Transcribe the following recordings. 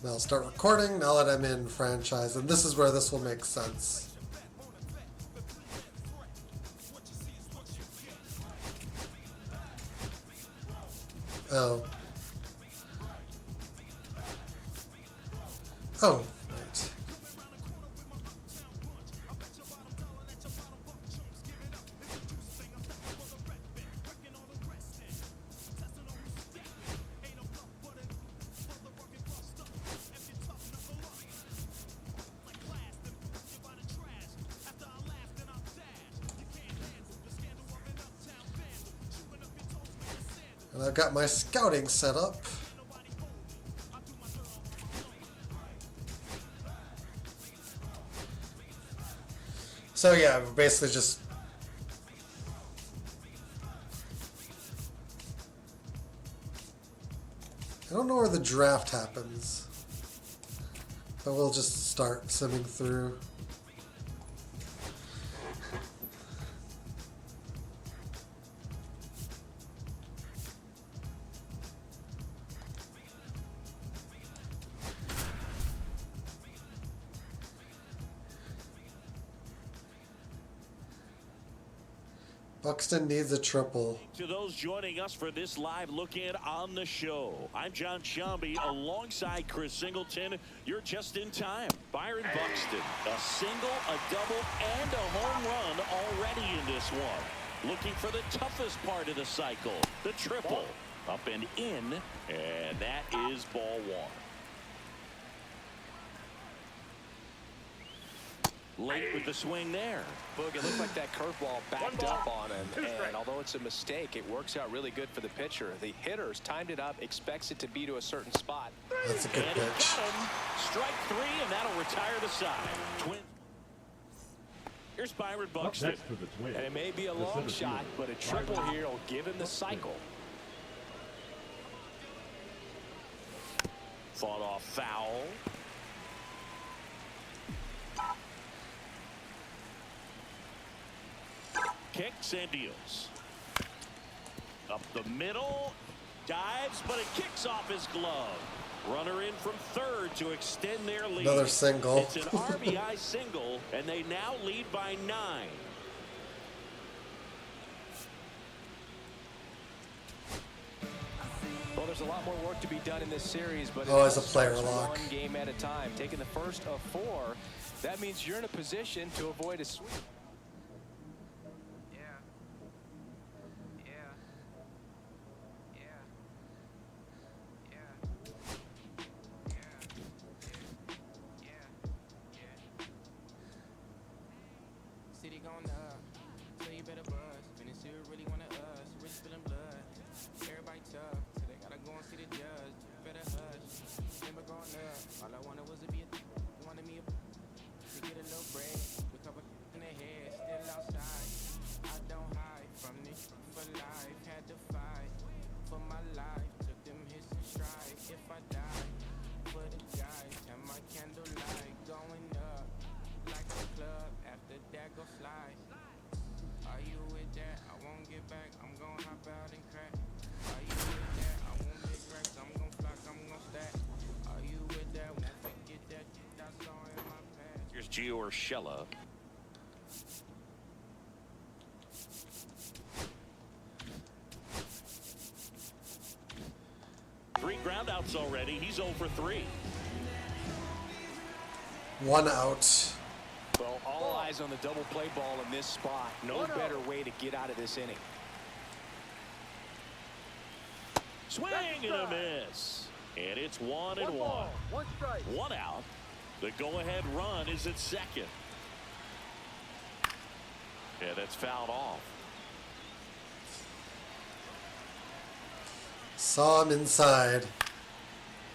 Now I'll start recording now that I'm in franchise, and this is where this will make sense. Oh. Oh, right. And I've got my scouting set up. So yeah, basically just I don't know where the draft happens, but we'll just start simming through. Buxton needs a triple. To those joining us for this live look in on the show, I'm John Shambi alongside Chris Singleton. You're just in time. Byron Buxton, a single, a double, and a home run already in this one. Looking for the toughest part of the cycle, the triple. Up and in, and that is ball one. Late with the swing there. Boog, it looked like that curveball backed up on him, and although it's a mistake, it works out really good for the pitcher. The hitter's timed it up, expects it to be to a certain spot. That's a good pitch. Strike three, and that'll retire the side. Twin. Here's Byron Buxton. And it may be a long shot, but a triple here will give him the cycle. Fought off foul. Kicks and deals. Up the middle. Dives, but it kicks off his glove. Runner in from third to extend their lead. Another single. It's an RBI single, and they now lead by 9. Well, there's a lot more work to be done in this series, but as a player lock. One game at a time. Taking the first of 4, that means you're in a position to avoid a sweep. Here's Gio Urshela. Three groundouts already. He's 0 for 3. 1 out. Well, all eyes on the double play ball in this spot. No better way to get out of this inning. Swing and a miss. And it's 1 and 1. 1 strike. 1 out. The go-ahead run is at second. Yeah, that's fouled off. Saw him inside.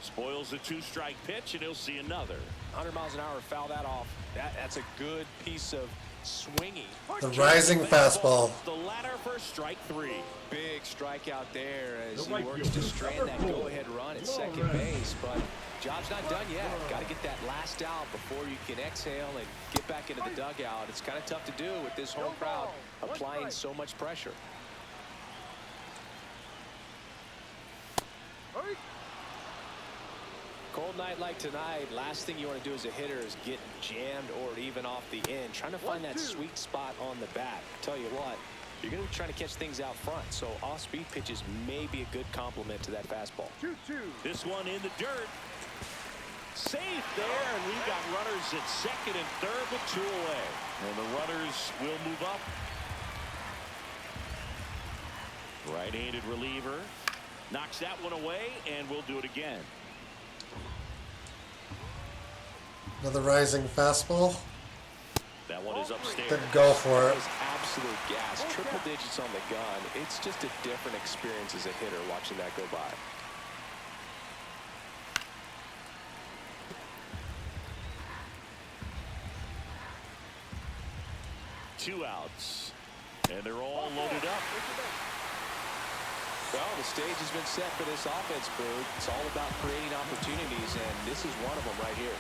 Spoils a 2-strike pitch, and he'll see another. 100 miles an hour, foul that off. That's a good piece of swinging. The rising fastball. The ladder for strike 3. Big strikeout there as he works to strand that go-ahead run at second base, but job's not done yet. Got to get that last out before you can exhale and get back into the dugout. It's kind of tough to do with this home crowd applying so much pressure. Cole cold night like tonight, last thing you want to do as a hitter is get jammed or even off the end. Trying to find that sweet spot on the bat. Tell you what, you're going to be trying to catch things out front, so off-speed pitches may be a good complement to that fastball. 2-2. This one in the dirt. Safe there, and we've got runners at second and third with 2 away. And the runners will move up. Right-handed reliever knocks that one away, and we'll do it again. Another rising fastball. That one is upstairs. Then go for That it. was absolute gas. Triple digits on the gun. It's just a different experience as a hitter watching that go by. Two outs, and they're all loaded up. Well, the stage has been set for this offense, Boog. It's all about creating opportunities, and this is one of them right here.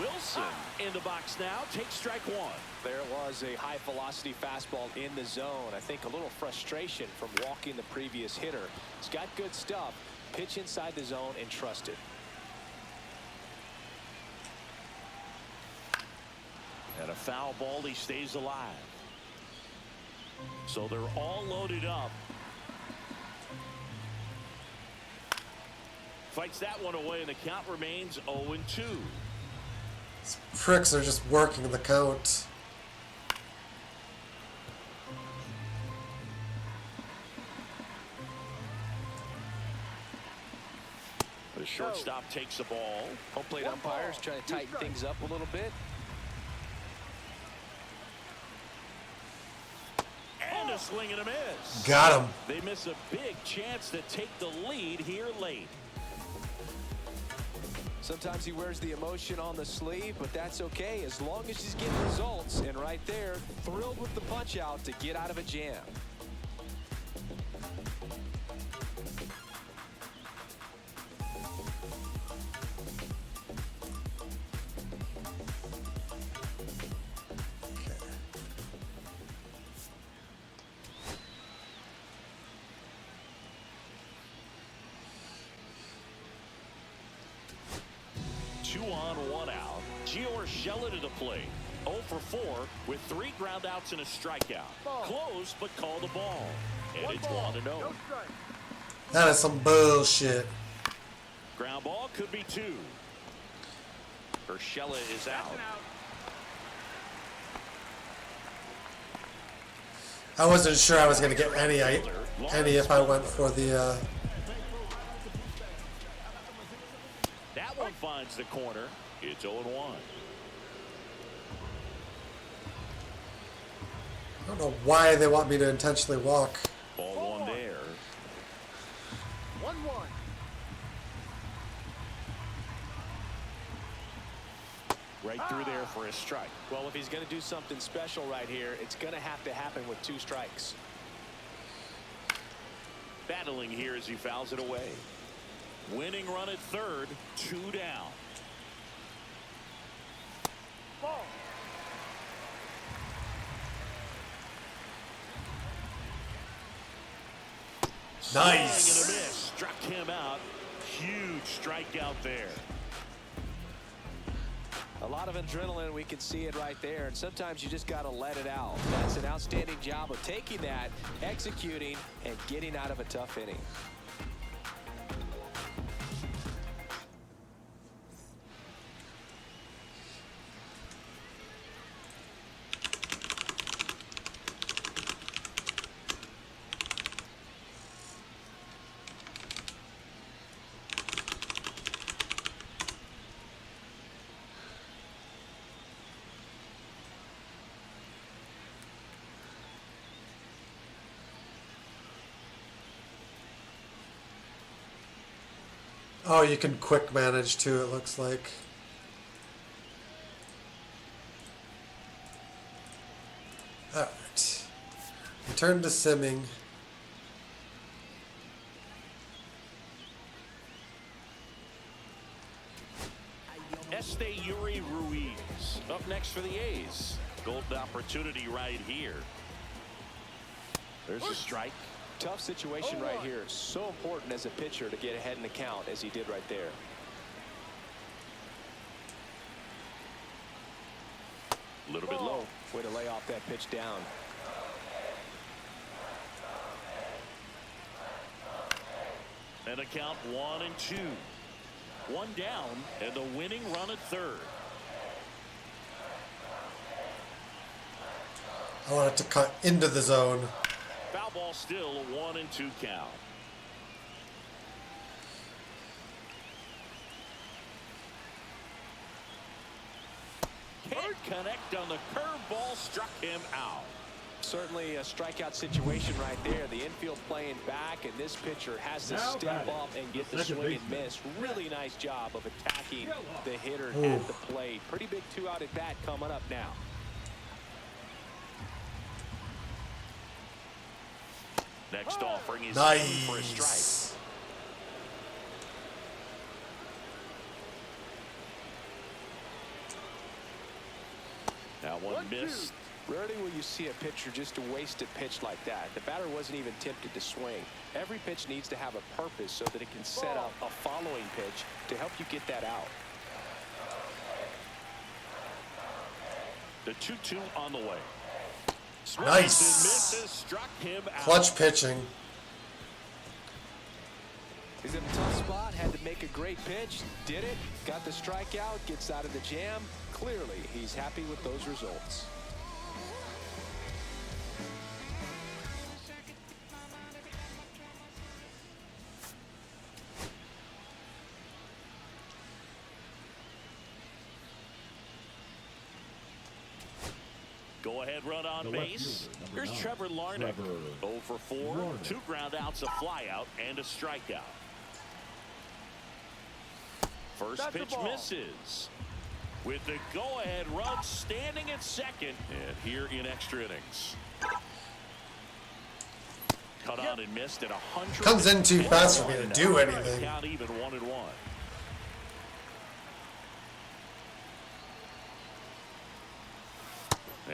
Wilson in the box now. Takes strike one. There was a high-velocity fastball in the zone. I think a little frustration from walking the previous hitter. He's got good stuff. Pitch inside the zone and trust it. And a foul ball, he stays alive. So they're all loaded up. Fights that one away, and the count remains 0-2. These pricks are just working the count. The shortstop takes the ball. Home plate umpires trying to tighten things up a little bit. And a swing and a miss. Got him. They miss a big chance to take the lead here late. Sometimes he wears the emotion on the sleeve, but that's okay as long as he's getting results. And right there, thrilled with the punch out to get out of a jam. Two on, one out. Gio to the plate. 0 for 4 with 3 ground outs and a strikeout. Close, but call the ball. And it's 1-0. That is some bullshit. Ground ball could be 2. Urshela is out. I wasn't sure I was going to get any if I went for the... That one finds the corner. It's 0-1. I don't know why they want me to intentionally walk. Ball one there. 1-1. Right through there for a strike. Well, if he's going to do something special right here, it's going to have to happen with 2 strikes. Battling here as he fouls it away. Winning run at third, 2 down. Ball. Nice. Swing and a miss. Struck him out. Huge strikeout there. A lot of adrenaline, we can see it right there, and sometimes you just got to let it out. That's an outstanding job of taking that, executing, and getting out of a tough inning. Oh, you can quick manage too, it looks like. Alright. Return to simming. Yuri Ruiz up next for the A's. Golden opportunity right here. There's a strike. Tough situation right here. So important as a pitcher to get ahead in the count as he did right there. A little bit low. Way to lay off that pitch down. And a count 1-2. One down and the winning run at third. I want it to cut into the zone. Foul ball still, a 1-2 count. Can't connect on the curveball, struck him out. Certainly a strikeout situation right there. The infield playing back, and this pitcher has to step up and get the swing and miss. Really nice job of attacking the hitter at the plate. Pretty big 2-out at bat coming up now. Next offering is Nice. for a strike. That one missed. Rarely will you see a pitcher just a wasted pitch like that. The batter wasn't even tempted to swing. Every pitch needs to have a purpose so that it can set up a following pitch to help you get that out. The 2-2 on the way. Nice. Misses, struck him out. Clutch pitching. He's in a tough spot, had to make a great pitch, did it, got the strikeout, gets out of the jam. Clearly, he's happy with those results. Go-ahead run on base. Here's Trevor Larnach. 0 for 4, 2 ground outs, a flyout, and a strikeout. First pitch misses. With the go-ahead run standing at second, and here in extra innings. Cut on and missed at 100. Comes in too fast for me to do anything. Count even 1-1.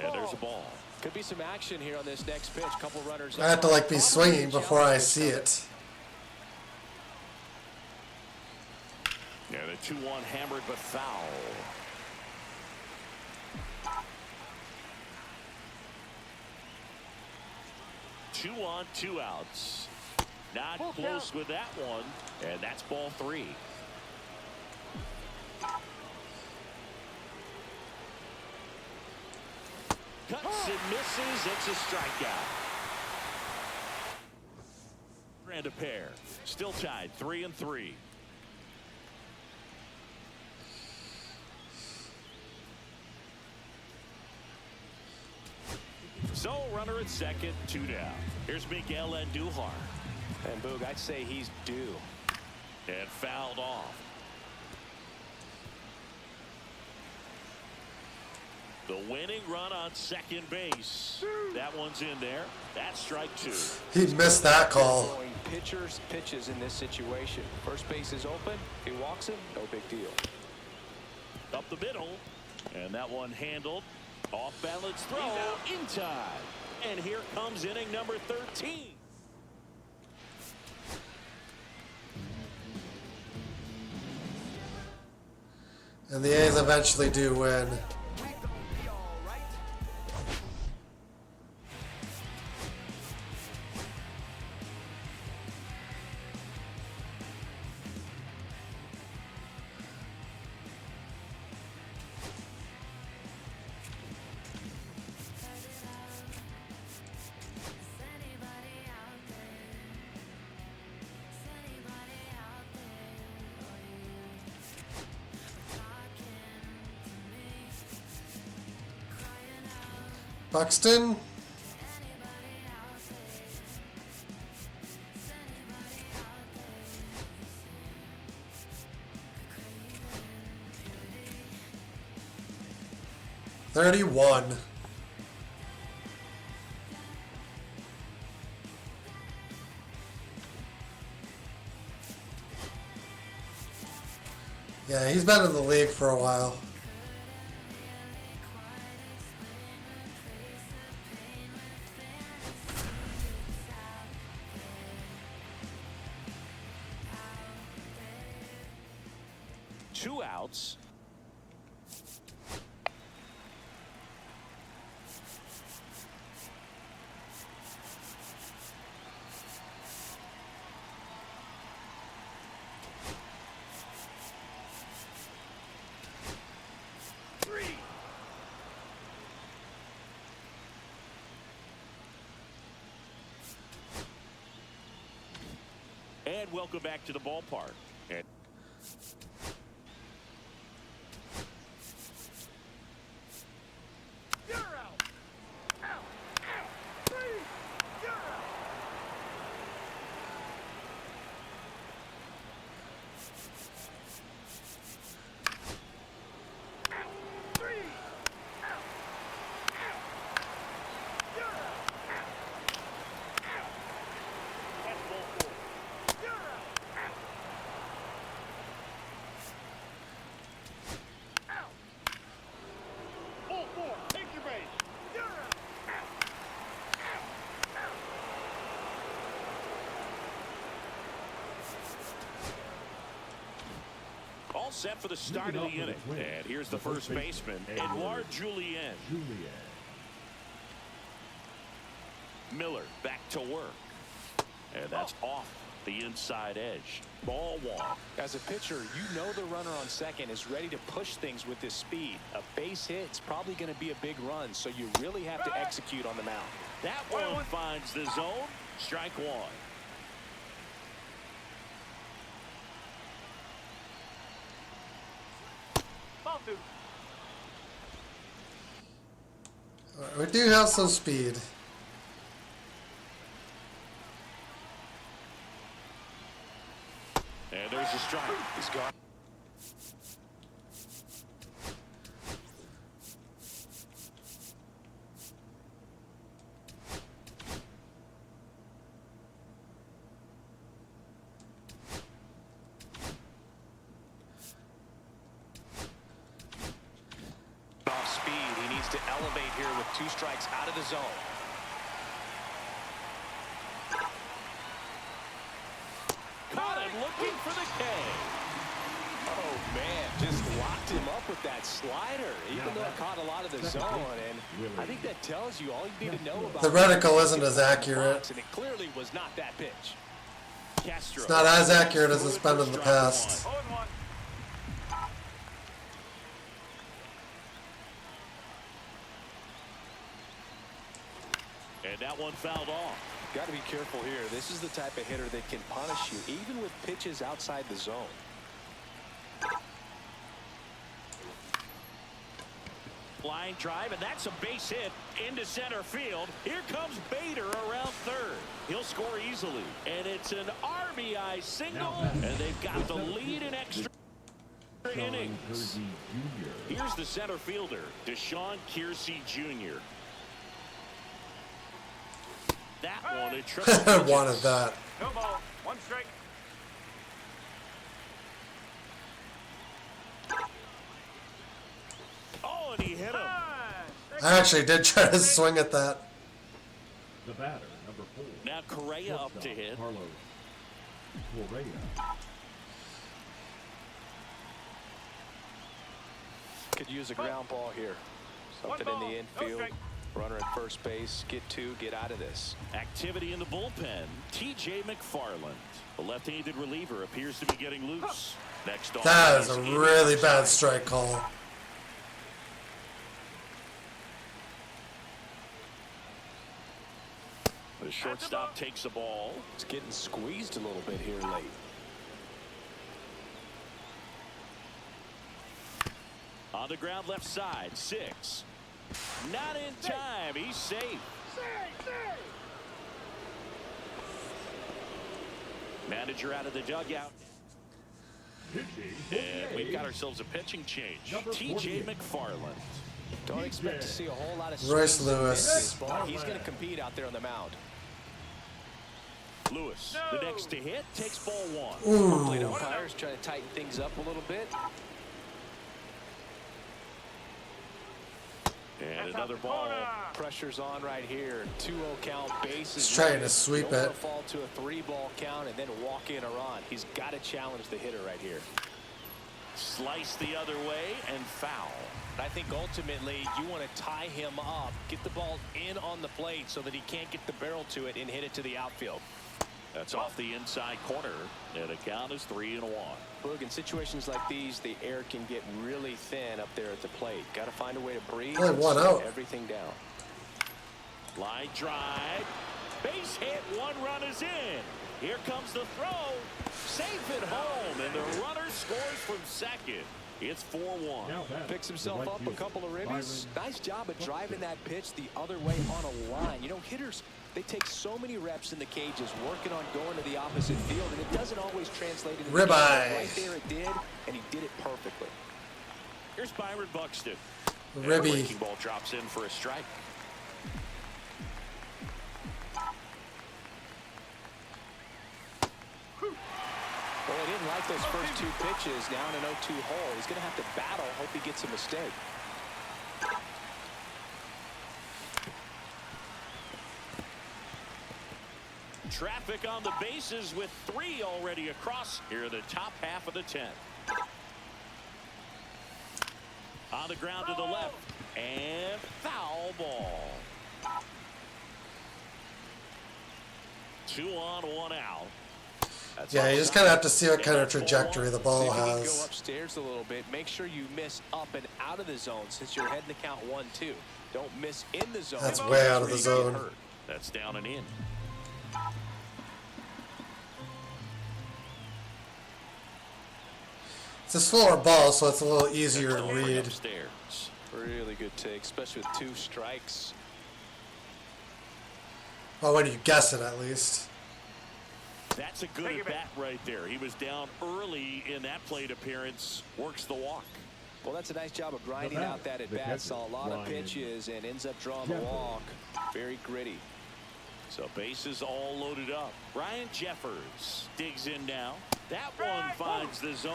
And there's a ball. Could be some action here on this next pitch. Couple runners. I have to like be swinging before I see it. Yeah, the 2-1 hammered but foul. Two on, 2 outs. Not close with that one, and that's ball 3. Cuts and misses. It's a strikeout. And a pair. Still tied 3-3. So runner at second, 2 down. Here's Miguel Andujar. And Boog, I'd say he's due. And fouled off. The winning run on second base. That one's in there. That's strike 2. He missed that call. Throwing pitchers pitches in this situation. First base is open. He walks him. No big deal. Up the middle. And that one handled. Off balance throw in time. And here comes inning number 13. And the A's eventually do win. Buxton. $31. Yeah, he's been in the league for a while. And welcome back to the ballpark. And You're out. Out. Out. 3. You're out. Out. 3. Out. Out. You're out. Out. That's ball 4. You're out. Out. Ball 4. Take your base. You're out. all set for the start of the inning. And here's the first baseman, YR1. Miller back to work. And that's off the inside edge. Ball 1. As a pitcher, you know the runner on second is ready to push things with his speed. A base hit's probably going to be a big run, so you really have to execute on the mound. That one finds the zone. Strike 1. Ball 2. We do have some speed. And there's a strike. He's gone. Off speed, he needs to elevate here with 2 strikes out of the zone. Caught him looking for the K. Oh, man, just locked him up with that slider, even though it caught a lot of the zone. And I think that tells you all you need to know about The reticle isn't as accurate. And it clearly was not that pitch. Castro. It's not as accurate as it's been in the past. 0-1. And that one fouled off. Got to be careful here. This is the type of hitter that can punish you, even with pitches outside the zone. Line drive, and that's a base hit into center field. Here comes Bader around third. He'll score easily, and it's an RBI single, and they've got the lead in extra innings. Here's the center fielder, Deshaun Kiersey Jr. That one a triple I digits. wanted that. No ball. 1 strike. Oh, and he hit him. I actually did try to swing at that. The batter, number 4. Now Correa up to hit. Carlos Correa. Could use a ground ball here. Something in the infield. Runner at first base. Get 2. Get out of this. Activity in the bullpen. TJ McFarland. The left-handed reliever appears to be getting loose. Next on That is a is really inside. bad strike call. The shortstop takes the ball. It's getting squeezed a little bit here late. On the ground left side. 6. Not in time. He's safe. Manager out of the dugout. And we've got ourselves a pitching change. TJ McFarland. Don't expect to see a whole lot of Royce swings in Lewis. this ball. He's going to compete out there on the mound. Lewis, the next to hit, takes ball 1. Plate umpires trying to tighten things up a little bit. And another ball. Pressure's on right here. 2-0 count. Bases. He's trying to loaded. sweep Don't it. wanna fall to a 3-ball count and then walk in a run. He's got to challenge the hitter right here. Slice the other way and foul. I think ultimately you want to tie him up, get the ball in on the plate so that he can't get the barrel to it and hit it to the outfield. That's off the inside corner, and the count is 3-1. Boog, in situations like these, the air can get really thin up there at the plate. Got to find a way to breathe Only and one slow out. everything down. Line drive. Base hit. 1 run is in. Here comes the throw. safe at home, and the runner scores from second. It's 4-1. Now batting, Picks himself the right up a fielder, couple of ribbies. Byron Nice job of driving that pitch the other way on a line. You know, hitters, they take so many reps in the cages working on going to the opposite field, and it doesn't always translate into the game. Ribeye. Right there it did, and he did it perfectly. Here's Byron Buxton. And the Ribby. breaking ball drops in for a strike. Well, he didn't like those first two pitches. Now in an 0-2 hole. He's going to have to battle. Hope he gets a mistake. Traffic on the bases with 3 already across here, the top half of the 10th. On the ground to the left, and foul ball. 2 on, 1 out. That's Yeah, you just kind of have to see what kind of trajectory the ball See if you can has. go upstairs a little bit. Make sure you miss up and out of the zone since you're heading to count 1-2. Don't miss in the zone. That's way out of the That's where you get zone. hurt. That's down and in. It's a slower ball, so it's a little easier to Over read. upstairs. Really good take, especially with 2 strikes. Well, when you guess it, at least. That's a good at bat right there. He was down early in that plate appearance. Works the walk. Well, that's a nice job of grinding out that at bat. Saw a lot of pitches and ends up drawing the walk. Very gritty. So bases all loaded up. Ryan Jeffers digs in now. That one finds the zone.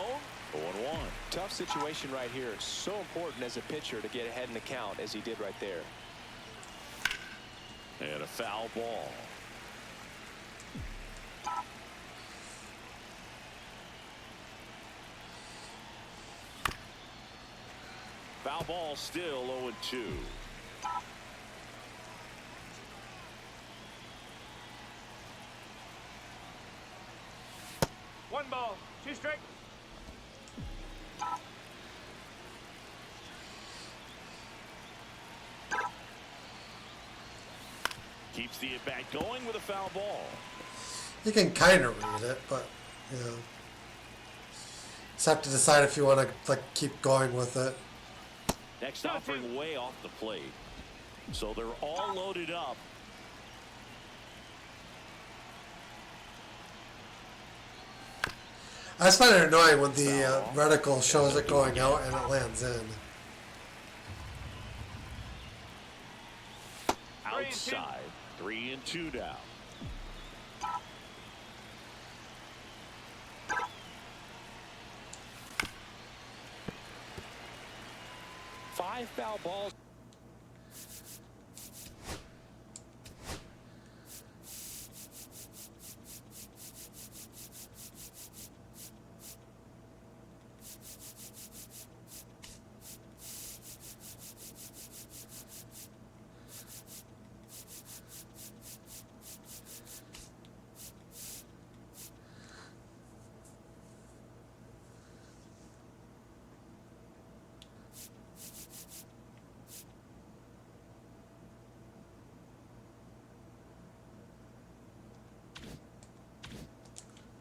0-1. Tough situation right here. So important as a pitcher to get ahead in the count as he did right there. And a foul ball. Foul ball still 0-2. One ball, 2 strikes. Keeps the at bat going with a foul ball. You can kind of read it, but, you know. Just have to decide if you want to, like, keep going with it. Next offering way off the plate. So they're all loaded up. I just find it annoying when the reticle shows it going out and it lands in. Outside. 3-2 down. Five foul balls.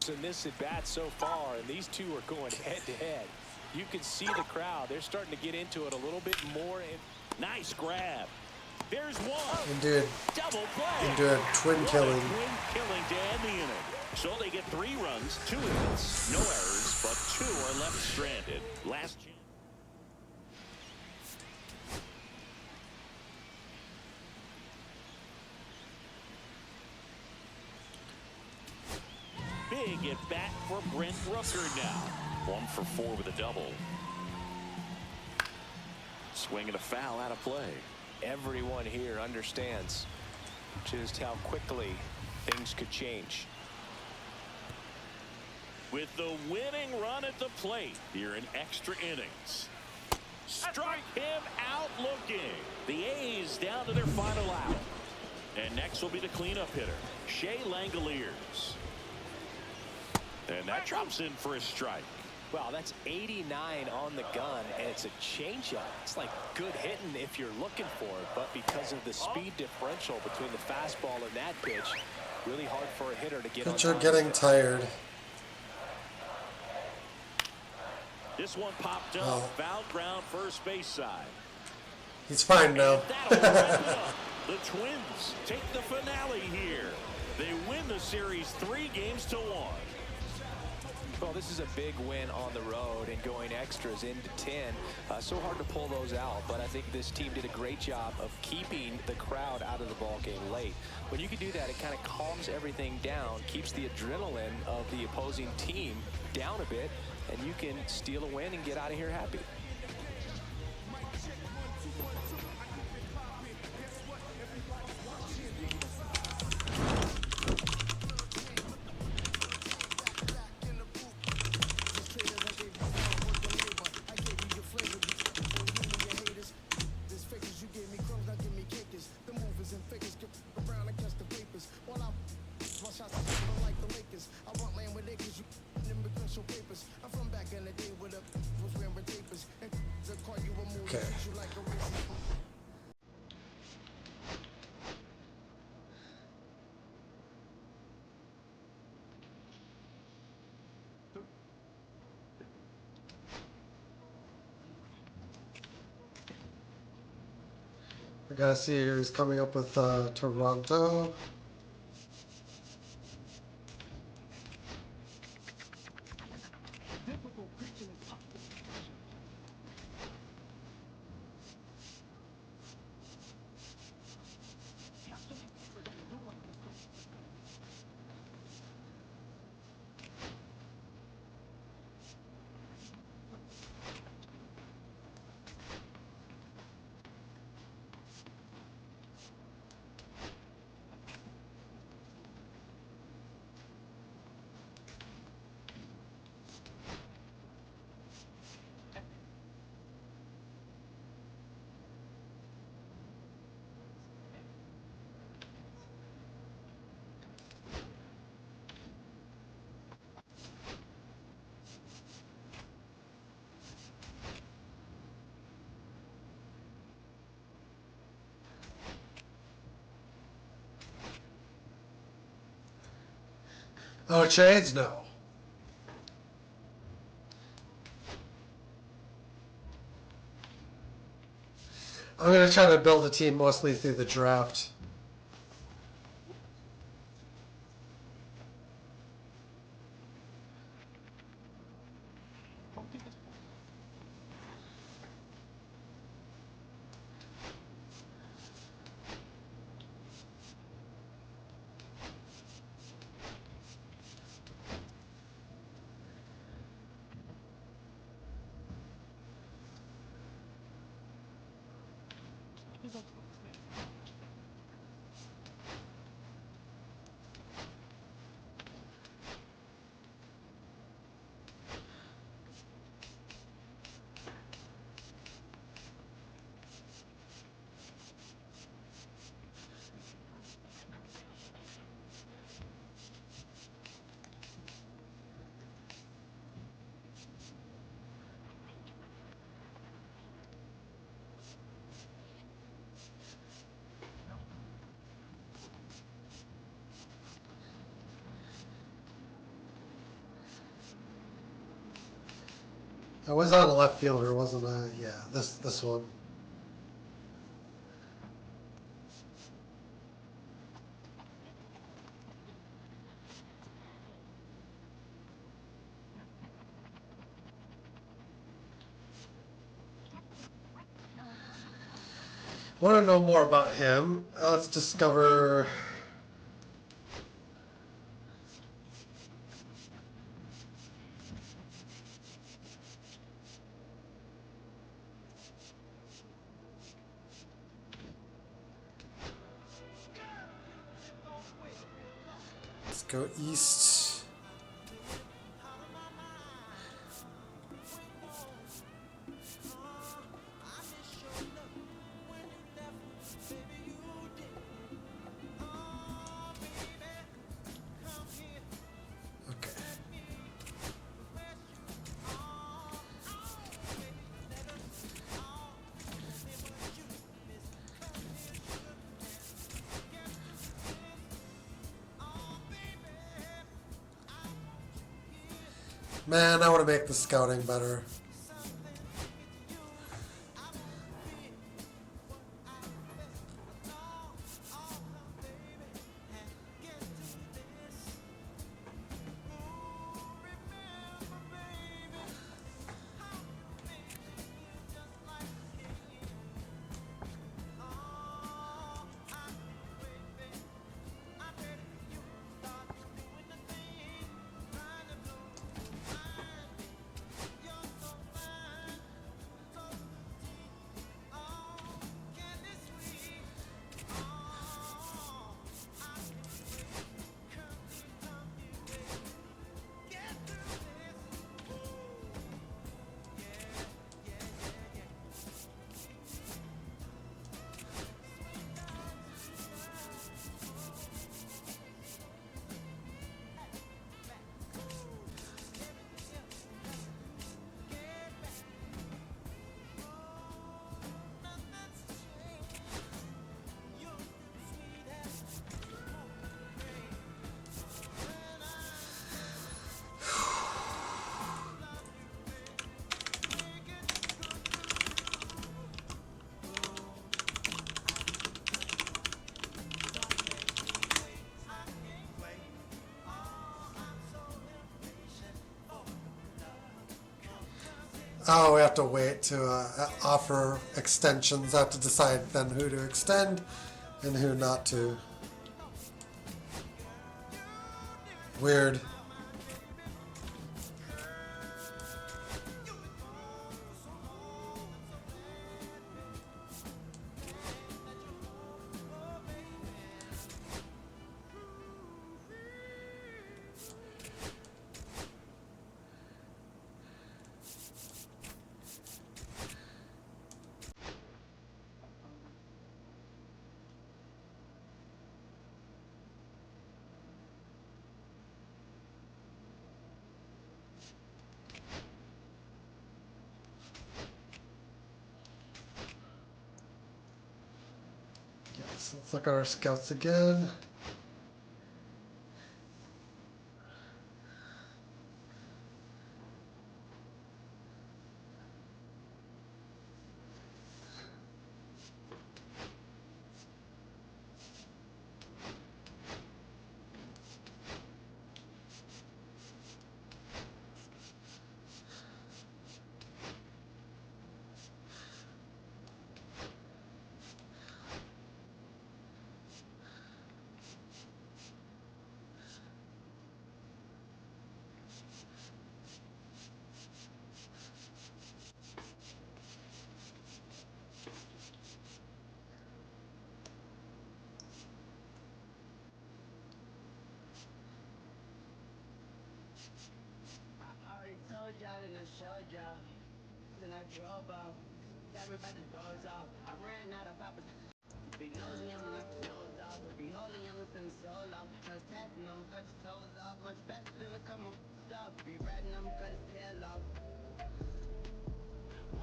In this at bat so far, and these two are going head to head. You can see the crowd. They're starting to get into it a little bit more. Nice grab. There's one. Indeed. Double play. Into a twin What a killing. twin killing to end the inning. So they get 3 runs, 2 hits, no errors, but 2 are left stranded. Last chance. Big at bat for Brent Rooker now. 1 for 4 with a double. Swing and a foul out of play. Everyone here understands just how quickly things could change. With the winning run at the plate here in extra innings. Struck him out looking. The A's down to their final out. And next will be the cleanup hitter, Shea Langoliers. And that drops in for a strike. Wow, that's 89 on the gun, and it's a changeup. It's like good hitting if you're looking for it, but because of the speed differential between the fastball and that pitch, really hard for a hitter to get on Pitcher top of getting it. tired. This one popped up. Oh. Foul ground first base side. He's fine now. That'll wrap it up. The Twins take the finale here. They win the series 3-1. Well, this is a big win on the road and going extras into 10. So hard to pull those out, but I think this team did a great job of keeping the crowd out of the ball game late. When you can do that, it kind of calms everything down, keeps the adrenaline of the opposing team down a bit, and you can steal a win and get out of here happy. Okay. I gotta see who's coming up with Toronto. Oh, trades? No. I'm gonna try to build a team mostly through the draft. I was on a left fielder, wasn't I? Yeah, this one. Want to know more about him? Let's discover. Let's go east. Okay. Man, I want to make the scouting better. Oh, we have to wait to offer extensions. Have to decide then who to extend and who not to. Weird. Yes, let's look at our scouts again. Told y'all and I showed y'all. Then I drove off. Everybody goes off. I ran out of opportunity. Be nosy, I'm not nose off. Be holy, I'm within the soul off. Cause tatting, I'm cut his toes off. Much better than a come on off. Be riding, I'm cut his tail off.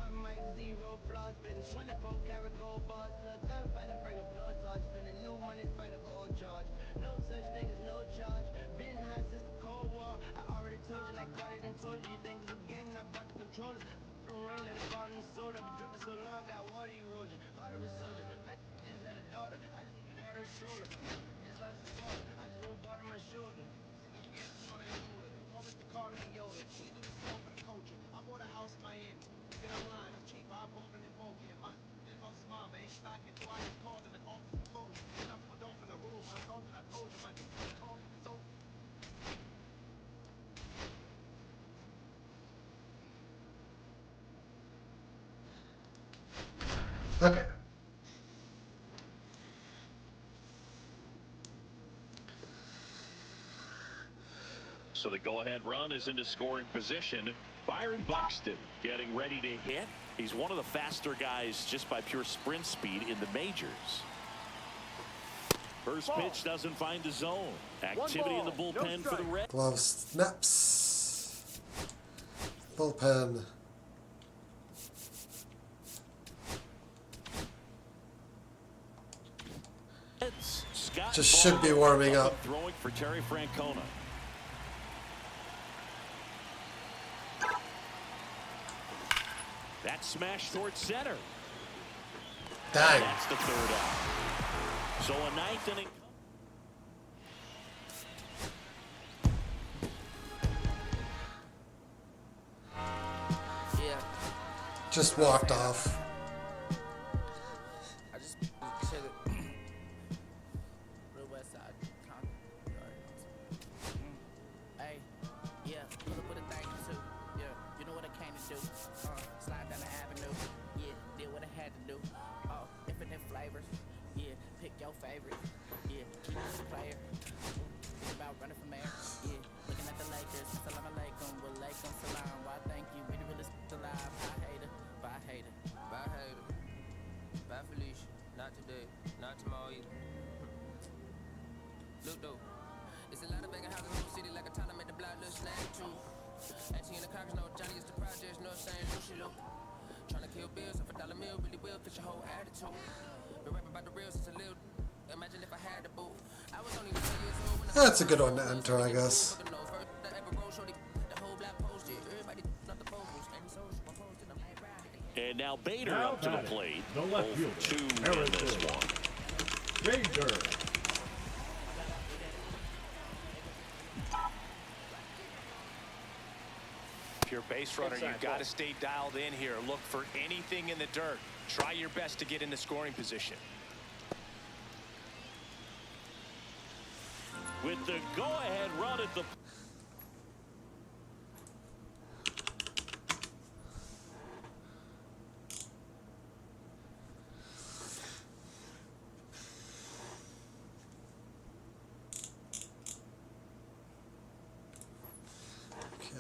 One mic, zero flaws. Spitting 24 karat gold bars. To a gunfighter, bring a blowtorch. Spend a new money, fight a old charge. No such thing as no charge. Been high since the Cold War. I already told you, like I didn't told you. You think it's a game, I brought the controllers. Rain, let it fall in the soda. Dripping so long, got water erosion. Heart of a soldier. I just had a daughter. I just need water and soda. It's like a water. I just want water on my shoulder. Mr. Carter and Yoda. We do the song for the culture. I bought a house in Miami. Get online, it's cheap. I bought it in Boca. My inbox mom ain't stocking. So I just called them and offered the closure. Some people don't in the room. I told them, I told you, my talk so. Okay. So the go-ahead run is into scoring position. Byron Buxton getting ready to hit. He's one of the faster guys just by pure sprint speed in the majors. First pitch doesn't find the zone. Activity in the bullpen for the Reds. Glove snaps. Bullpen. Scott Just should be warming up. Throwing for Terry Francona. That smash towards center. Dang. That's the third out. So a ninth inning. Yeah. Just walked off. I just chill it. Real West Side. Hey, yeah, pull up with a thing or two. Yeah, you know what I came to do. Slide down the avenue. Yeah, did what I had to do. Oh, infinite flavors. Yeah, pick your favorite. Yeah, keep this player. Think about running for mayor. Yeah, looking at the Lakers. Salam alaikum, walaikum salam. Why thank you, we the realest alive. I hate it, but I hate it. Bye hater, bye Felicia, not today, not tomorrow either. Look though, it's a lot of begging houses in the city like a time to make the block look snack too. Ain't in the Congress, no Johnny is the projects, no saying Lucy Lou. Tryna kill bills, if $1 meal really will fit your whole attitude. Been rapping about the real since a little. Imagine if I had the boot. I was only 9 years old when That's a good one to enter, I guess. And now Bader Now up to the batting, plate. the left 0 fielder, 2 in this Arizona. one. Bader. If you're a base runner, you've got to stay dialed in here. Look for anything in the dirt. Try your best to get into scoring position. With the go-ahead run at the...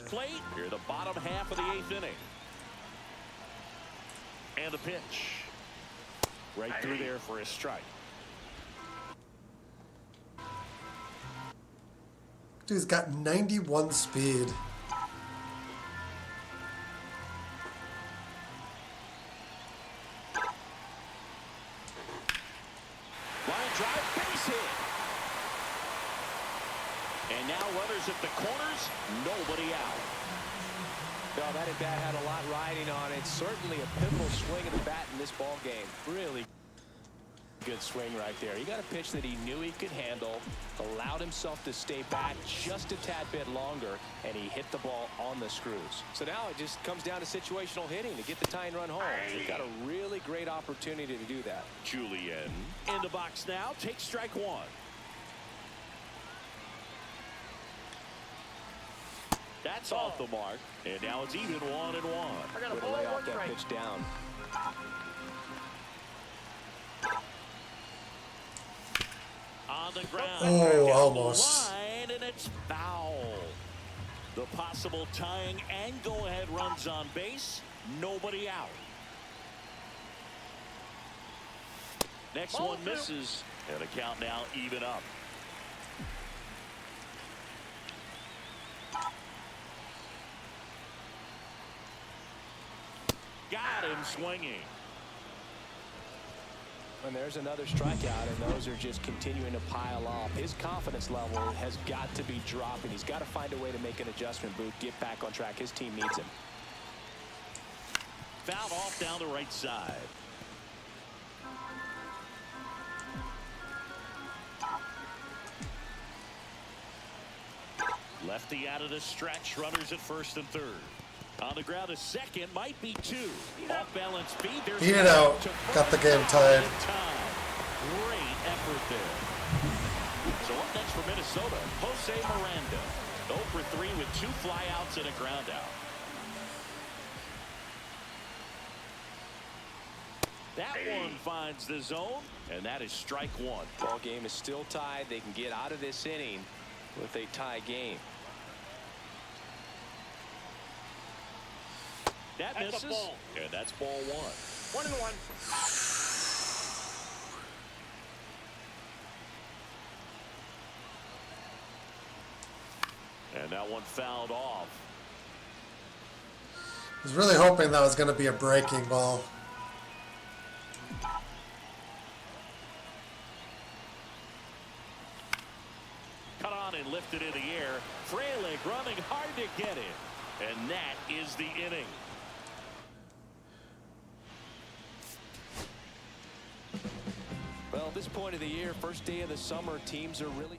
plate here, the bottom half of the 8th inning. And the pitch. Right through there for a strike. Dude's got 91 speed. Line drive, base hit. And now runners at the corners, nobody out. No, that at-bat had a lot riding on it. Certainly a pivotal swing of the bat in this ball game. Really good swing right there. He got a pitch that he knew he could handle, allowed himself to stay back just a tad bit longer, and he hit the ball on the screws. So now it just comes down to situational hitting to get the tying run home. He's got a really great opportunity to do that. Julian in the box now, takes strike one. That's off the mark, and now it's even 1-1. I got a Way to ball, lay off one that strike. pitch down. On the ground. Oh, Down almost. the line, and it's foul. The possible tying and go-ahead runs on base, nobody out. Next Ball one two. misses, and the count now even up. Got him swinging. And there's another strikeout, and those are just continuing to pile up. His confidence level has got to be dropping. He's got to find a way to make an adjustment, Boot, get back on track. His team needs him. Fouled off down the right side. Lefty out of the stretch, runners at first and third. On the ground, a second, might be two. Off balance speed. There's Beat it out. Got the game tied. Great effort there. So up next for Minnesota, Jose Miranda. 0 for 3 with 2 flyouts and a ground out. That one finds the zone, and that is strike one. Ball game is still tied. They can get out of this inning with a tie game. That That's a misses, ball. and that's ball one. 1-1. And that one fouled off. I was really hoping that was going to be a breaking ball. Cut on and lifted in the air. Frelick running hard to get it. And that is the inning. Well, at this point of the year, first day of the summer, teams are really...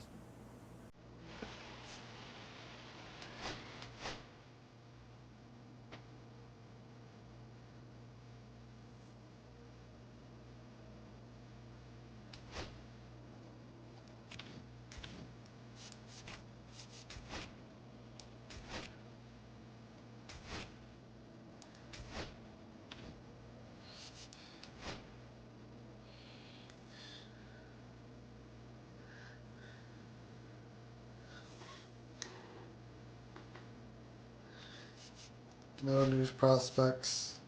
No news prospects.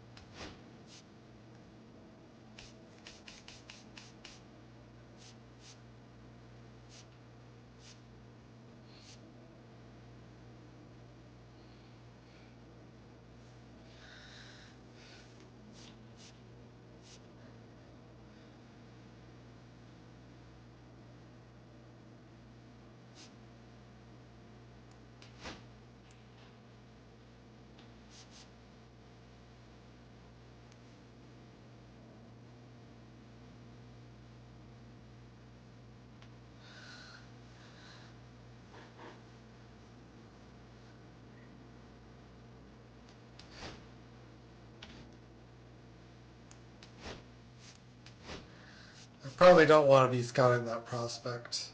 Probably don't want to be scouting that prospect.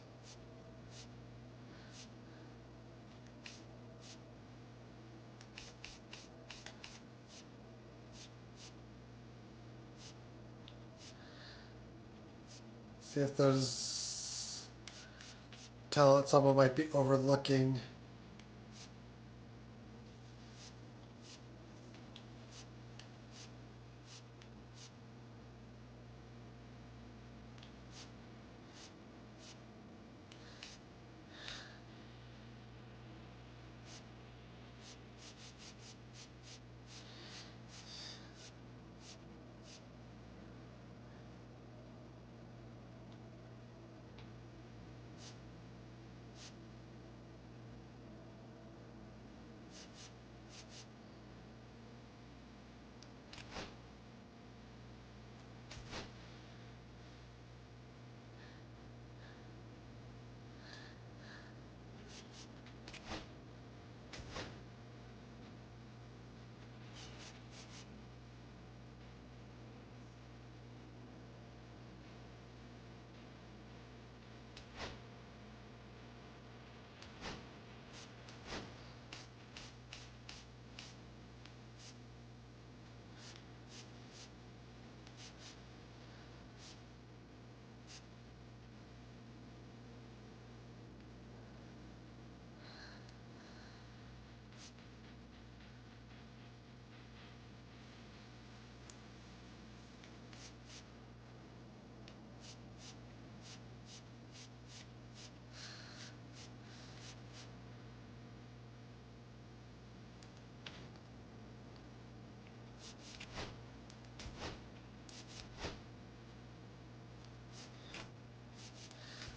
See if there's talent someone might be overlooking.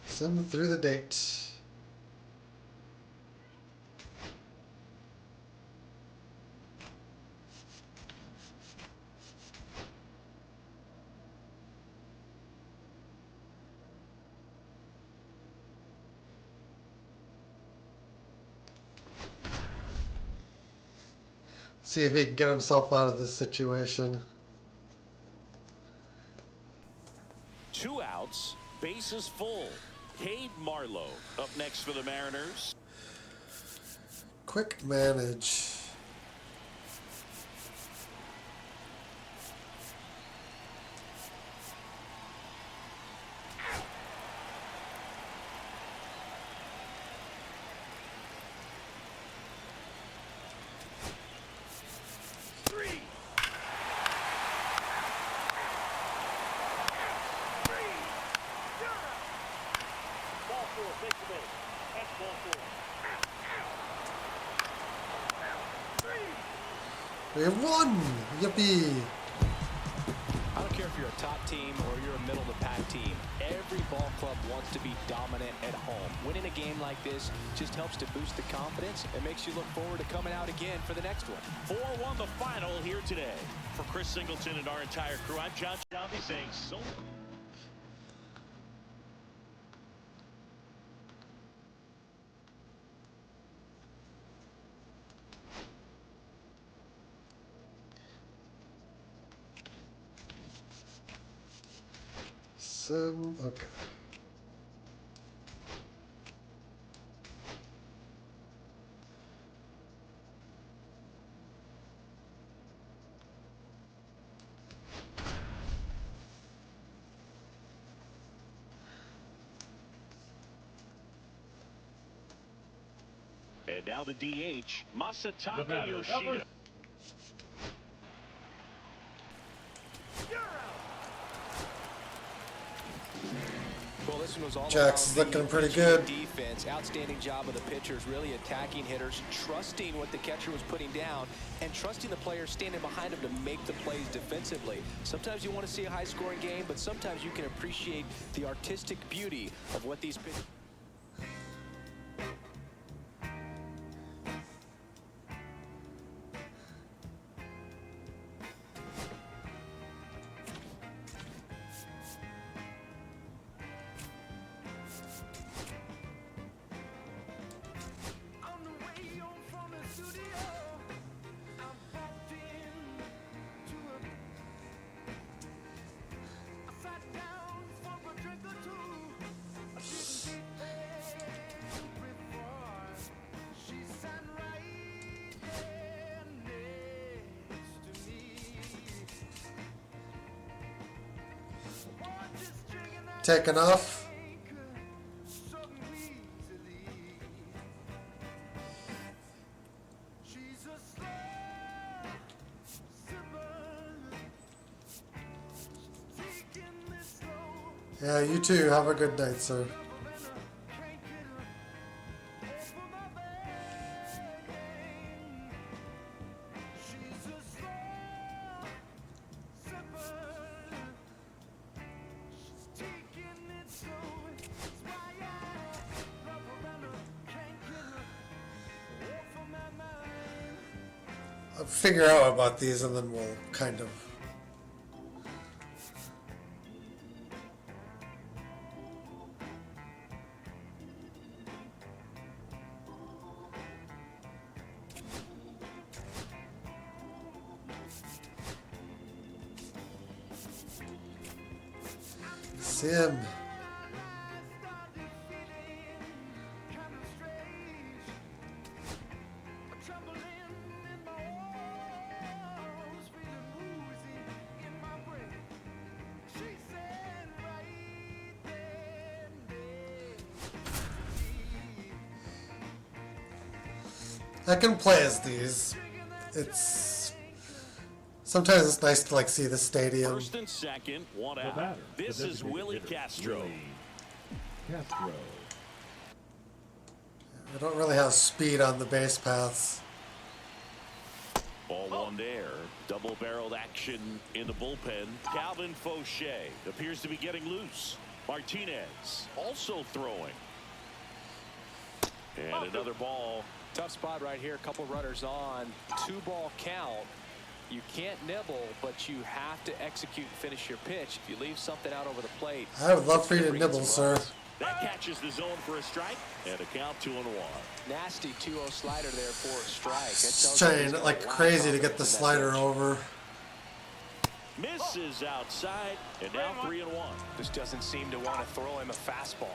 Send them through the date. See if he can get himself out of this situation. 2 outs, bases full. Cade Marlowe up next for the Mariners. Quick manage. We have won! Yippee! I don't care if you're a top team or you're a middle-of-the-pack team. Every ball club wants to be dominant at home. Winning a game like this just helps to boost the confidence and makes you look forward to coming out again for the next one. 4-1 the final here today. For Chris Singleton and our entire crew, I'm John Shelby saying so. Okay. And now the DH, The Masataka batter, Yoshida. number Well, this one was all Jack's about looking the pretty pitching good. defense. Outstanding job of the pitchers, really attacking hitters, trusting what the catcher was putting down, and trusting the players standing behind him to make the plays defensively. Sometimes you want to see a high-scoring game, but sometimes you can appreciate the artistic beauty of what these pitchers. taken off. Yeah, you too. Have a good night, sir. I'll figure out about these and then we'll kind of... Sim. I can play as these. It's sometimes it's nice to like see the stadium. First and second, one The out. batter, the This is designated Willie hitter, Castro. Willie Castro. I don't really have speed on the base paths. Ball one there. Double-barreled action in the bullpen. Calvin Fauché appears to be getting loose. Martinez also throwing. And another ball. Tough spot right here. A couple runners on. 2-ball count. You can't nibble, but you have to execute and finish your pitch. If you leave something out over the plate, I would love for you to it's gonna nibble, bring sir. some runs. That catches the zone for a strike. And a count 2-1. Nasty 2-0 slider there for a strike. That Just tells you trying he's got like a lot of crazy to get the confidence in that slider pitch. over. Misses outside. And now 3-1. Just doesn't seem to want to throw him a fastball.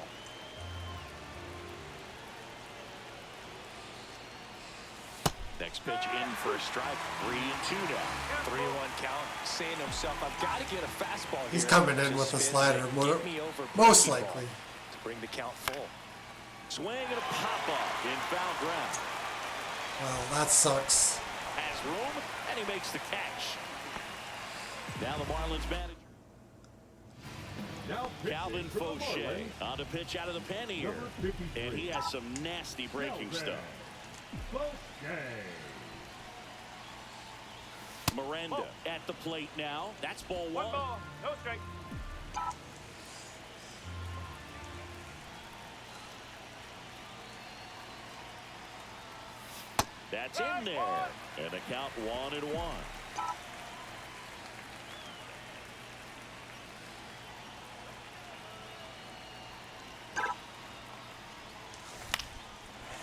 Next pitch in for a strike. 3-2 now. 3-1 count, saying to himself, I've got to get a fastball here. He's coming in Just with a spins slider, it. more- Get me over most breaking likely. ball to bring the count full. Swing and a pop-up in foul ground. Well, that sucks. Has room, and he makes the catch. Now the Marlins manager. Now Calvin pitching for the Fauché Marlins, on to pitch out of the pen here. Number 53. And he has some nasty breaking Calvin stuff. Fauché. Miranda at the plate now. That's ball one. No strike. That's in there. And the count 1-1.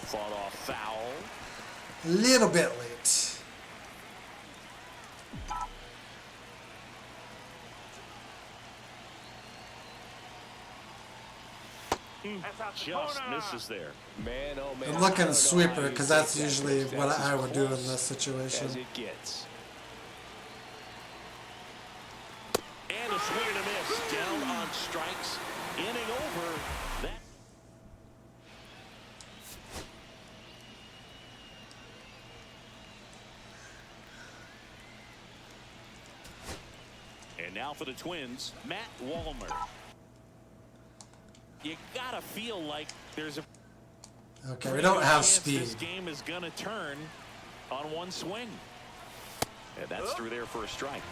Fought off foul. A little bit late. Just misses there. Man, oh man. I'm looking I don't know sweeper how you because take that's that usually pitch. what That's I as would do in close this situation. as it gets. And a swing and a miss. Down on strikes. Inning over. That. And now for the Twins, Matt Wallmer. You gotta feel like there's a Okay, we don't have chance speed. This game is gonna turn on one swing. And that's through there for a strike.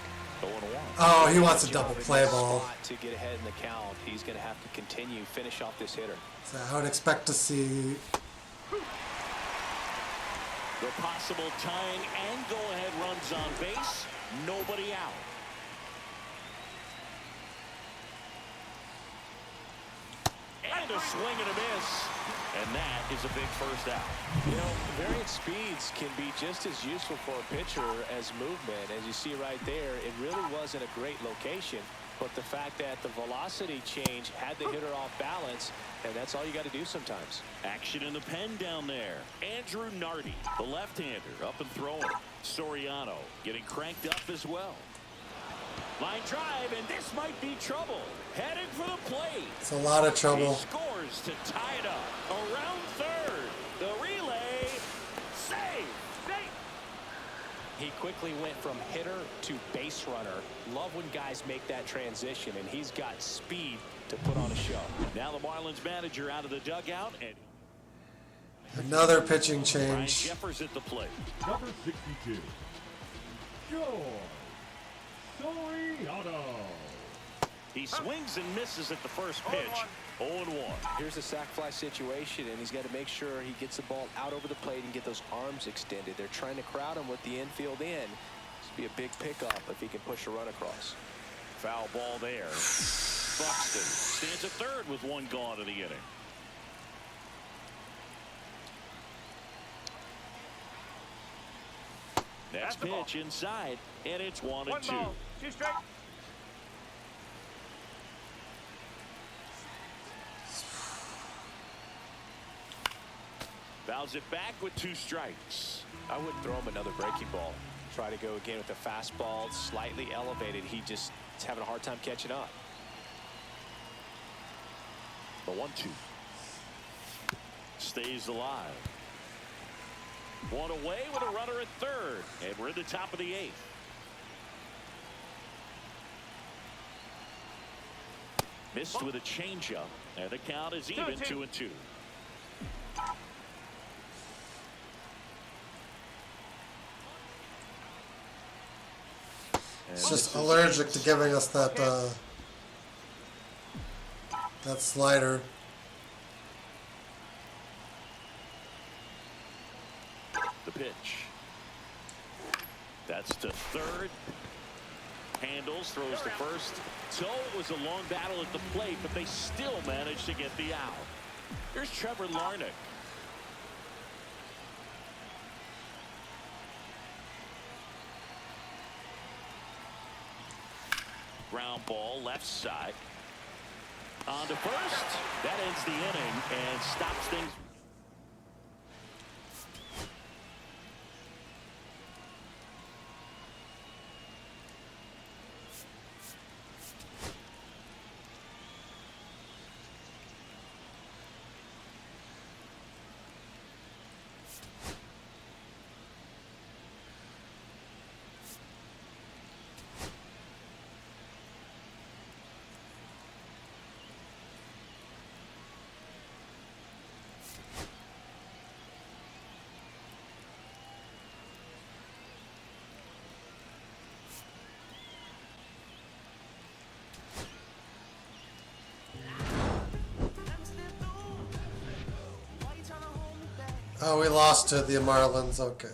0-1. Oh, he wants a Job double in play this ball. spot to get ahead in the count. He's going to have to continue, finish off this hitter. So I would expect to see. The possible tying and go-ahead runs on base. Nobody out. And a swing and a miss. And that is a big first out. You know, variant speeds can be just as useful for a pitcher as movement. As you see right there, it really wasn't a great location. But the fact that the velocity change had the hitter off balance, and that's all you got to do sometimes. Action in the pen down there. Andrew Nardi, the left-hander, up and throwing. Soriano getting cranked up as well. Line drive, and this might be trouble. Headed for the plate. It's a lot of He trouble. scores to tie it up. Around third. The relay. Save. He quickly went from hitter to base runner. Love when guys make that transition, and he's got speed to put on a show. Now the Marlins manager out of the dugout, and Another pitching Ryan change. Jeffers at the plate. Number 62. George Soriano. He swings and misses at the first pitch. 0-1. Here's a sac fly situation, and he's got to make sure he gets the ball out over the plate and get those arms extended. They're trying to crowd him with the infield in. This would be a big pickup if he can push a run across. Foul ball there. Buxton stands at third with one gone in the inning. Next pitch inside, and it's 1-2. 2 straight. Fouls it back with 2 strikes. I wouldn't throw him another breaking ball. Try to go again with the fastball, slightly elevated. He just is having a hard time catching up. The 1-2 stays alive. One away with a runner at third, and we're in the top of the 8th. Missed with a changeup, and the count is even 2-2. It's just allergic to giving us that that slider. The pitch. That's to third. Handles, throws to first. So it was a long battle at the plate, but they still managed to get the out. Here's Trevor Larnach. Ground ball left side. On to first. That ends the inning and stops things. Oh, we lost to the Marlins. Okay.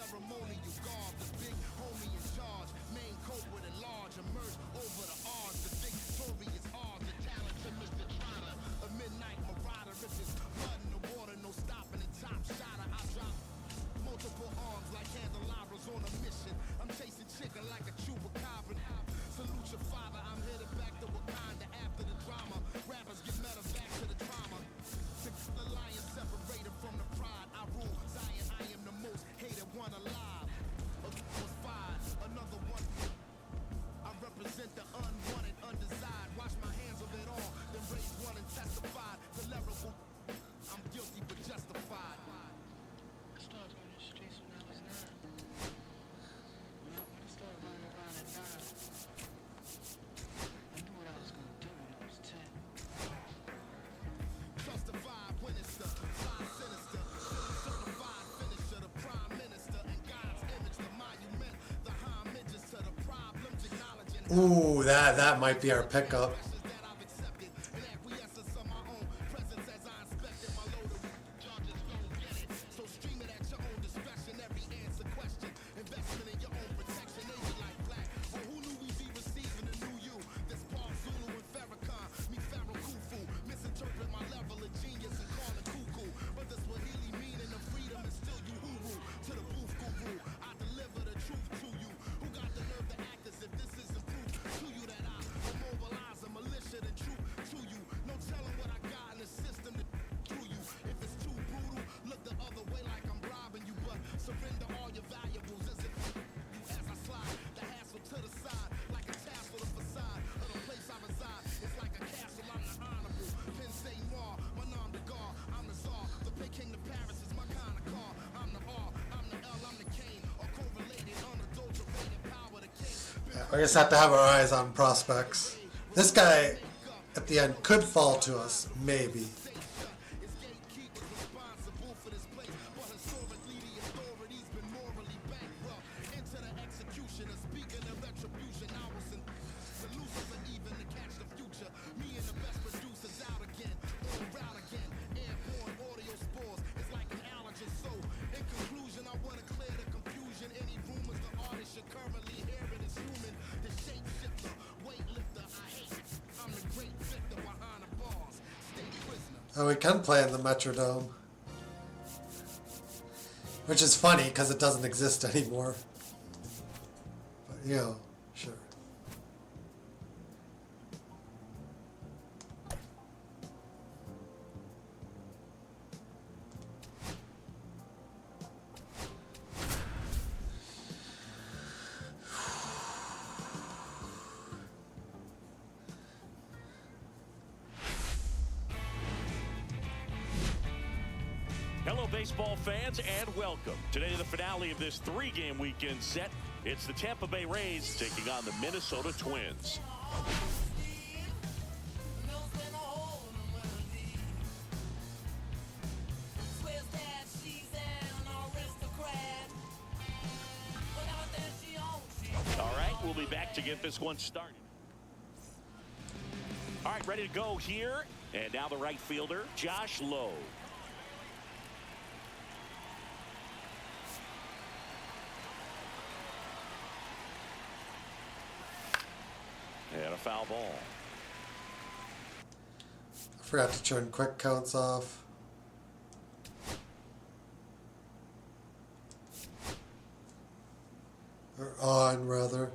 ceremonial guard, the big homie in charge, main culprit at large, emerge over the odds, the victorious odds, the talented Mr. Trotter, a midnight marauder, if it's blood in the water, no stopping it, top shotter, I drop multiple arms like candelabras on a mission. I'm chasing chicken like a chupacabra. Salute your father, I'm headed back to Wakanda after the drama. Rappers get meta back to the trauma. The lion separated from the pride. I rule Zion, I am the most hated one alive. Was fired, another one. I represent the unwanted, undesired. Wash my hands of it all, then raise one and testify. The lyrical, I'm guilty but justified. I started on the streets when I was 9. When I started running around at 9, I knew what I was going to do when I was 10. Justified when it's the fly sinister, certified finisher, the prime minister, and God's image, the monument, the homages to the problems, acknowledging Ooh, that might be our pickup. that I've accepted, and acquiescence of my own presence as I inspected my load of charges don't get it. So stream it at your own discretion, every answer question, investment in your own protection, they be like black. Or who knew we'd be receiving a new you? This Paul Zulu and Farrakhan, me Pharaoh Khufu, misinterpret my level of genius and call it cuckoo. But the Swahili meaning of freedom is still you huru to the booth guru. I deliver the truth to you. Who got the nerve to act as if this isn't proof to you that I immobilize a militia and troop to you? No telling what I got in the system to you. If it's too brutal, look the other way like I'm robbing you. But surrender all your valuables as if you as I slide the hassle to the side like a tassel, the facade of the place I reside. It's like a castle, I'm the honorable. Pin say noir, my nom de gar, I'm the czar. The Peking to Paris is my kind of car. I'm the R, I'm the L, I'm the Kane. Or correlated, unadulterated power, the king. We just have to have our eyes on prospects. This guy, at the end, could fall to us, maybe. His gatekeepers responsible for this place, but historically the authorities been morally bankrupt. Into the executioner, speaking of retribution, I was in the losers are even to catch the future. Me and the best producers out again, on route again. Airborne audio spores, it's like an allergen. So, in conclusion, I want to clear the confusion. Any rumors the artist you're currently hearing is human. The shapeshifter, weightlifter, I hate it. I'm the great victor behind the bars. Stay prisoner. And we can play in the Metrodome. Which is funny, because it doesn't exist anymore. But, you know, sure. Hello, baseball fans, and welcome. Today, the finale of this 3-game weekend set. It's the Tampa Bay Rays taking on the Minnesota Twins. All right, we'll be back to get this one started. All right, ready to go here. And now the right fielder, Josh Lowe. And a foul ball. I forgot to turn quick counts off. Or on, rather.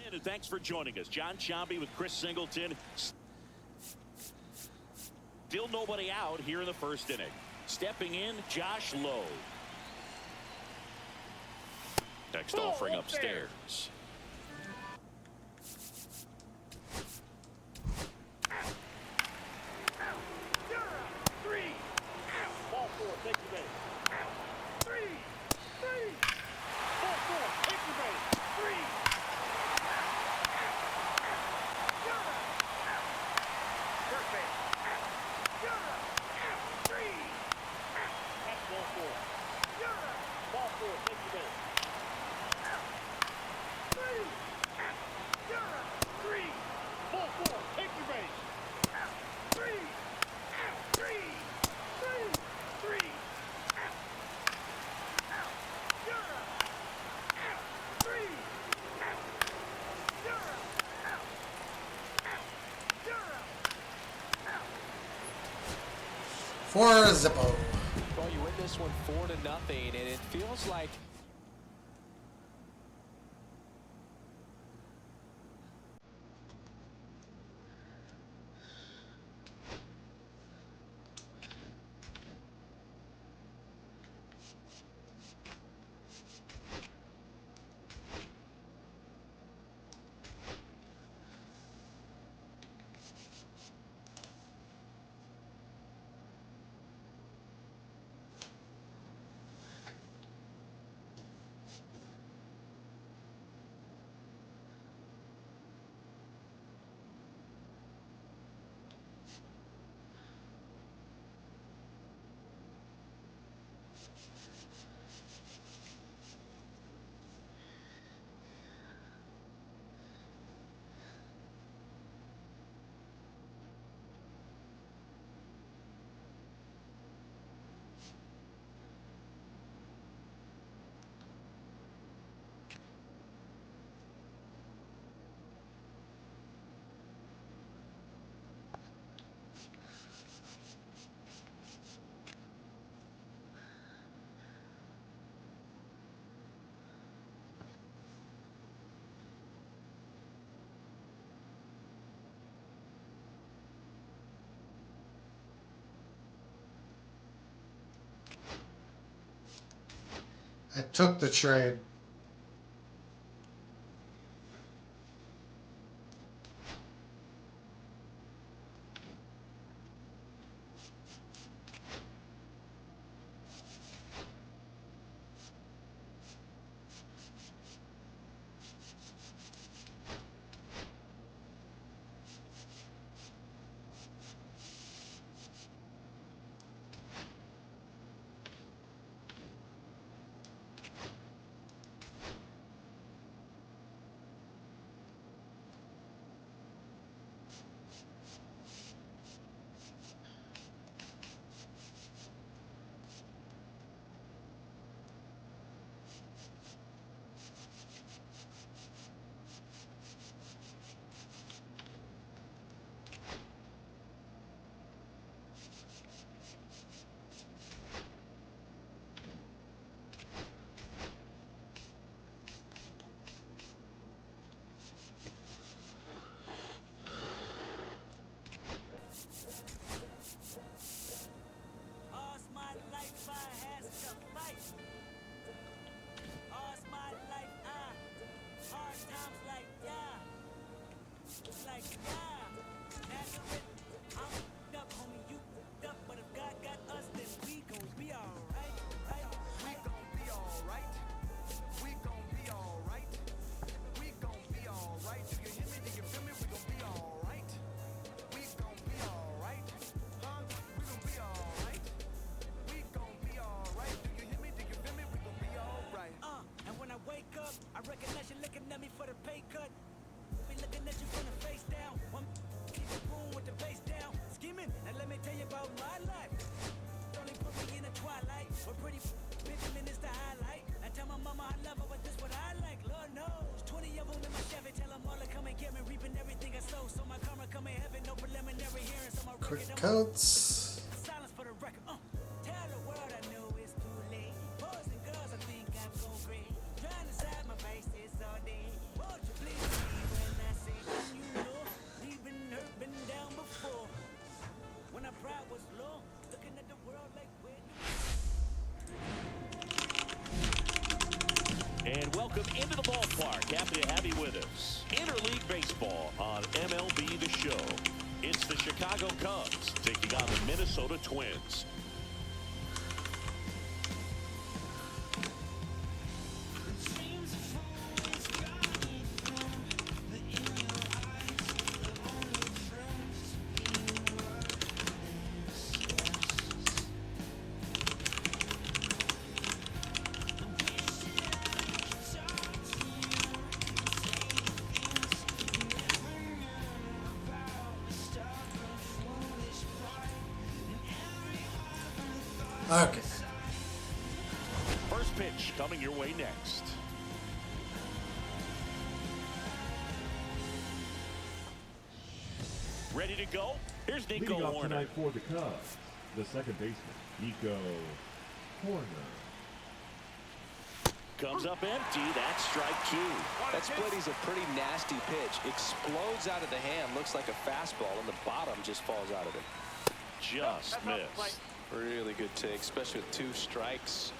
And thanks for joining us. John Sciambi with Chris Singleton. Still nobody out here in the first inning. Stepping in, Josh Lowe. Next offering upstairs. Ball 4, take your base. 3. 4, take your base. 3. First base. 3. for Zippo. Well, you win this one 4-0, and it feels like I took the trade. All's my life I has to fight. All's my life hard times like Nazareth, I'm up, homie, you up, but if God got us, then we gon' be alright, right? We gon' be alright. We gon' be alright. We gon' be alright. Do you hear me? Do you feel me? We gon' be alright. We gon' be alright. Huh? We gon' be alright. We gon' be alright. Do you hear me? Do you feel me? We gon' be alright. And when I wake up, I recognize you looking at me for the pay cut. Be looking at you from the face down. One keep the boom with the face down. Scheming, now let me tell you about my life. Only put me in the twilight. But pretty Benjamin is the highlight. I tell my mama I love her, but this what I like. Lord knows. 20 of them in my Chevy. Tell them all to come and get me. Reaping everything I sow. So my karma come in heaven. No preliminary hearing. So my Quick record, coats. silence for the record. Tell the world I know it's too late. Boys and girls, I think I'm going great. Trying to side my faces all day. Won't you please believe when I say that you know we've been hurt, been down before. When our pride was low, looking at the world like where. And welcome into the ballpark. Happy to have you with us. Interleague Baseball on MLB The Show. It's the Chicago Cubs taking on the Minnesota Twins. Okay. First pitch coming your way next. Ready to go? Here's Nico Leading off Warner. tonight for the Cubs, the second baseman, Nico Horner. Comes up empty. That's strike 2. That split is a pretty nasty pitch. Explodes out of the hand. Looks like a fastball, and the bottom just falls out of it. Just missed. Really good take, especially with 2 strikes.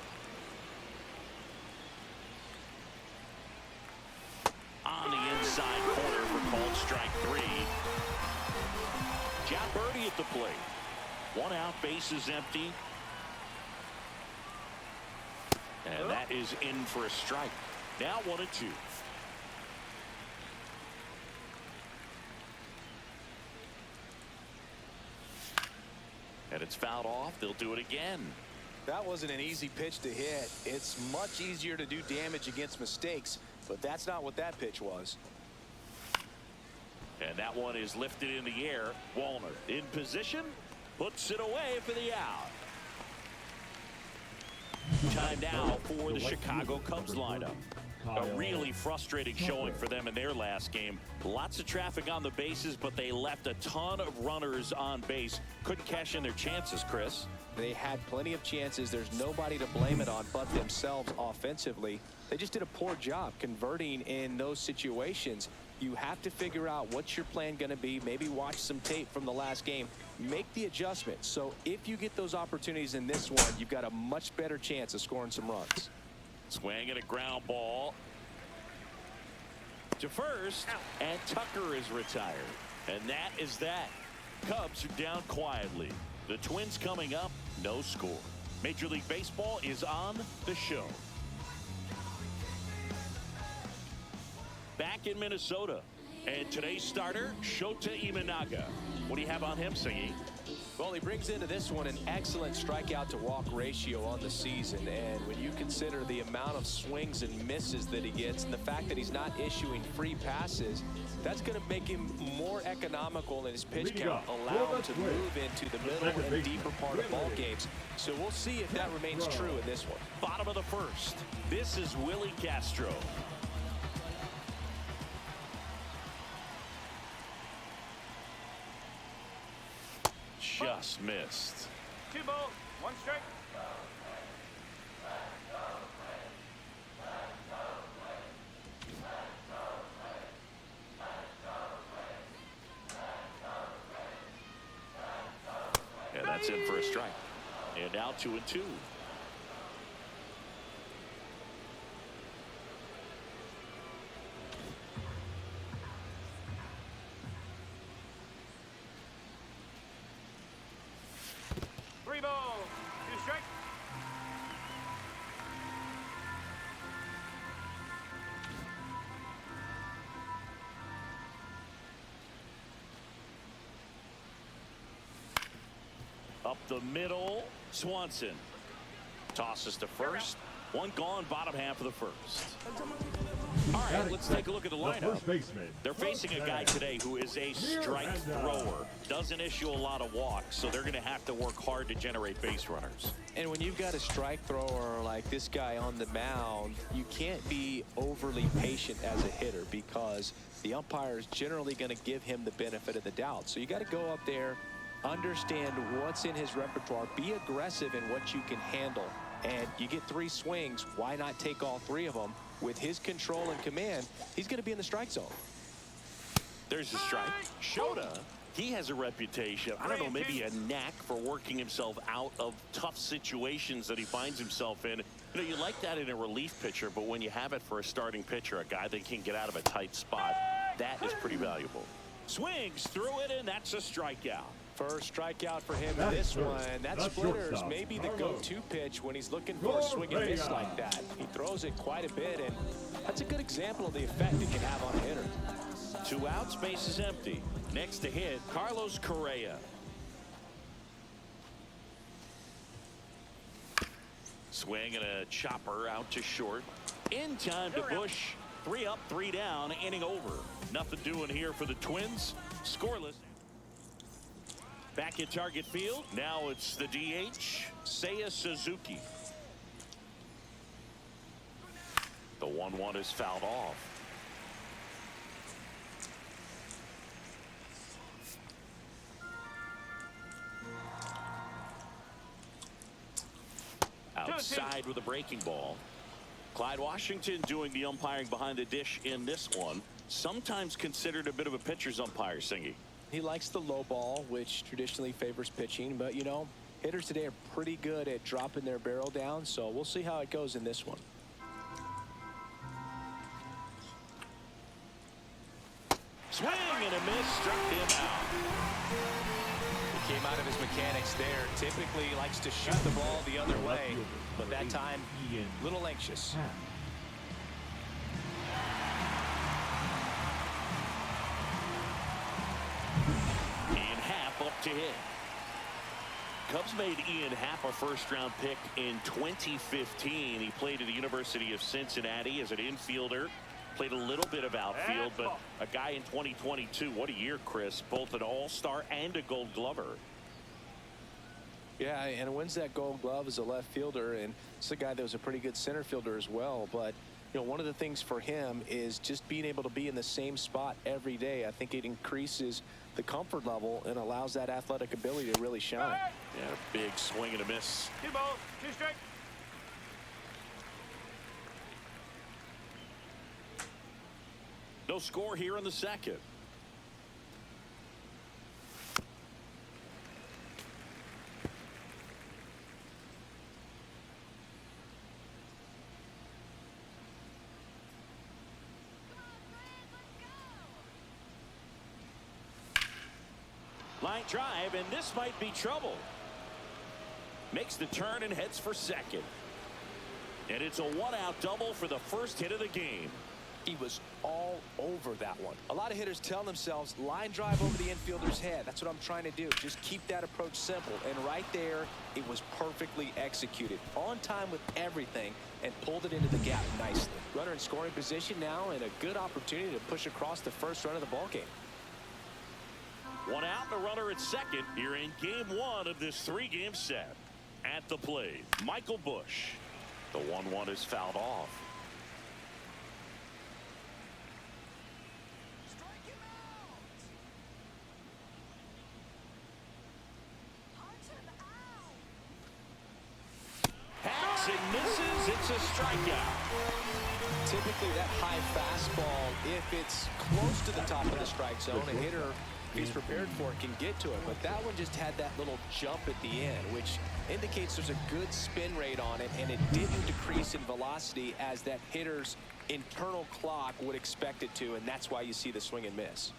On the inside corner for called strike 3. John Birdie at the plate. 1 out, bases empty. And that is in for a strike. Now 1-2. And it's fouled off. They'll do it again. That wasn't an easy pitch to hit. It's much easier to do damage against mistakes, but that's not what that pitch was. And that one is lifted in the air. Wallner in position, puts it away for the out. Time now for the Chicago Cubs lineup. A really frustrating showing for them in their last game. Lots of traffic on the bases, but they left a ton of runners on base. Couldn't cash in their chances, Chris. They had plenty of chances. There's nobody to blame it on but themselves offensively. They just did a poor job converting in those situations. You have to figure out what's your plan going to be. Maybe watch some tape from the last game. Make the adjustment. So if you get those opportunities in this one, you've got a much better chance of scoring some runs. Swing and a ground ball to first, and Tucker is retired. And that is that. Cubs are down quietly. The Twins coming up, no score. Major League Baseball is on the show. Back in Minnesota, and today's starter, Shota Imanaga. What do you have on him, Singy? Well, he brings into this one an excellent strikeout to walk ratio on the season, and when you consider the amount of swings and misses that he gets and the fact that he's not issuing free passes, that's going to make him more economical in his pitch count, allow him to move into the middle and deeper part of ball games. So we'll see if that remains true in this one. Bottom of the first. This is Willie Castro. Just missed. 2 balls, 1 strike. And that's in for a strike. And now 2-2. Up the middle, Swanson tosses to first. 1 gone, bottom half of the first. All right, let's take a look at the lineup. They're facing a guy today who is a strike thrower. Doesn't issue a lot of walks, so they're going to have to work hard to generate base runners. And when you've got a strike thrower like this guy on the mound, you can't be overly patient as a hitter because the umpire is generally going to give him the benefit of the doubt. So you got to go up there, understand what's in his repertoire, be aggressive in what you can handle, and you get 3 swings. Why not take all 3 of them? With his control and command, he's going to be in the strike zone. There's a strike. Shota, he has a reputation, I don't know, maybe a knack for working himself out of tough situations that he finds himself in. You know, you like that in a relief pitcher, but when you have it for a starting pitcher, a guy that can get out of a tight spot, that is pretty valuable. Swings through it, and that's a strikeout. First strikeout for him in this one. That splitter is maybe the go-to pitch when he's looking for a swing and miss like that. He throws it quite a bit, and that's a good example of the effect it can have on a hitter. 2 outs, base is empty. Next to hit, Carlos Correa. Swing and a chopper out to short. In time to Bush. 3 up, 3 down, inning over. Nothing doing here for the Twins. Scoreless. Back at target field. Now it's the DH, Seiya Suzuki. The 1-1 is fouled off. outside with a breaking ball. Clyde Washington doing the umpiring behind the dish in this one. Sometimes considered a bit of a pitcher's umpire, Singy. He likes the low ball, which traditionally favors pitching. But, you know, hitters today are pretty good at dropping their barrel down. So we'll see how it goes in this one. Swing and a miss, struck him out. He came out of his mechanics there. Typically likes to shoot the ball the other way, but that time a little anxious. Ian Happ up to hit. Cubs made Ian Happ a first-round pick in 2015. He played at the University of Cincinnati as an infielder. Played a little bit of outfield, but a guy in 2022. What a year, Chris. Both an all-star and a gold glover. Yeah, and wins that gold glove as a left fielder, and it's a guy that was a pretty good center fielder as well. But, you know, one of the things for him is just being able to be in the same spot every day. I think it increases the comfort level and allows that athletic ability to really shine. Yeah, a big swing and a miss. 2 balls, 2 strikes. No score here in the second. Line drive, and this might be trouble. Makes the turn and heads for second. And it's a one-out double for the first hit of the game. He was all over that one. A lot of hitters tell themselves line drive over the infielder's head. That's what I'm trying to do. Just keep that approach simple. And right there, it was perfectly executed. On time with everything and pulled it into the gap nicely. Runner in scoring position now and a good opportunity to push across the first run of the ball game. One out, the runner at second here in game 1 of this 3-game set. At the plate, Michael Busch. The 1-1 is fouled off. Hacks and misses. It's a strikeout. Typically that high fastball, if it's close to the top of the strike zone, a hitter, if he's prepared for it, can get to it. But that one just had that little jump at the end, which indicates there's a good spin rate on it, and it didn't decrease in velocity as that hitter's internal clock would expect it to, and that's why you see the swing and miss.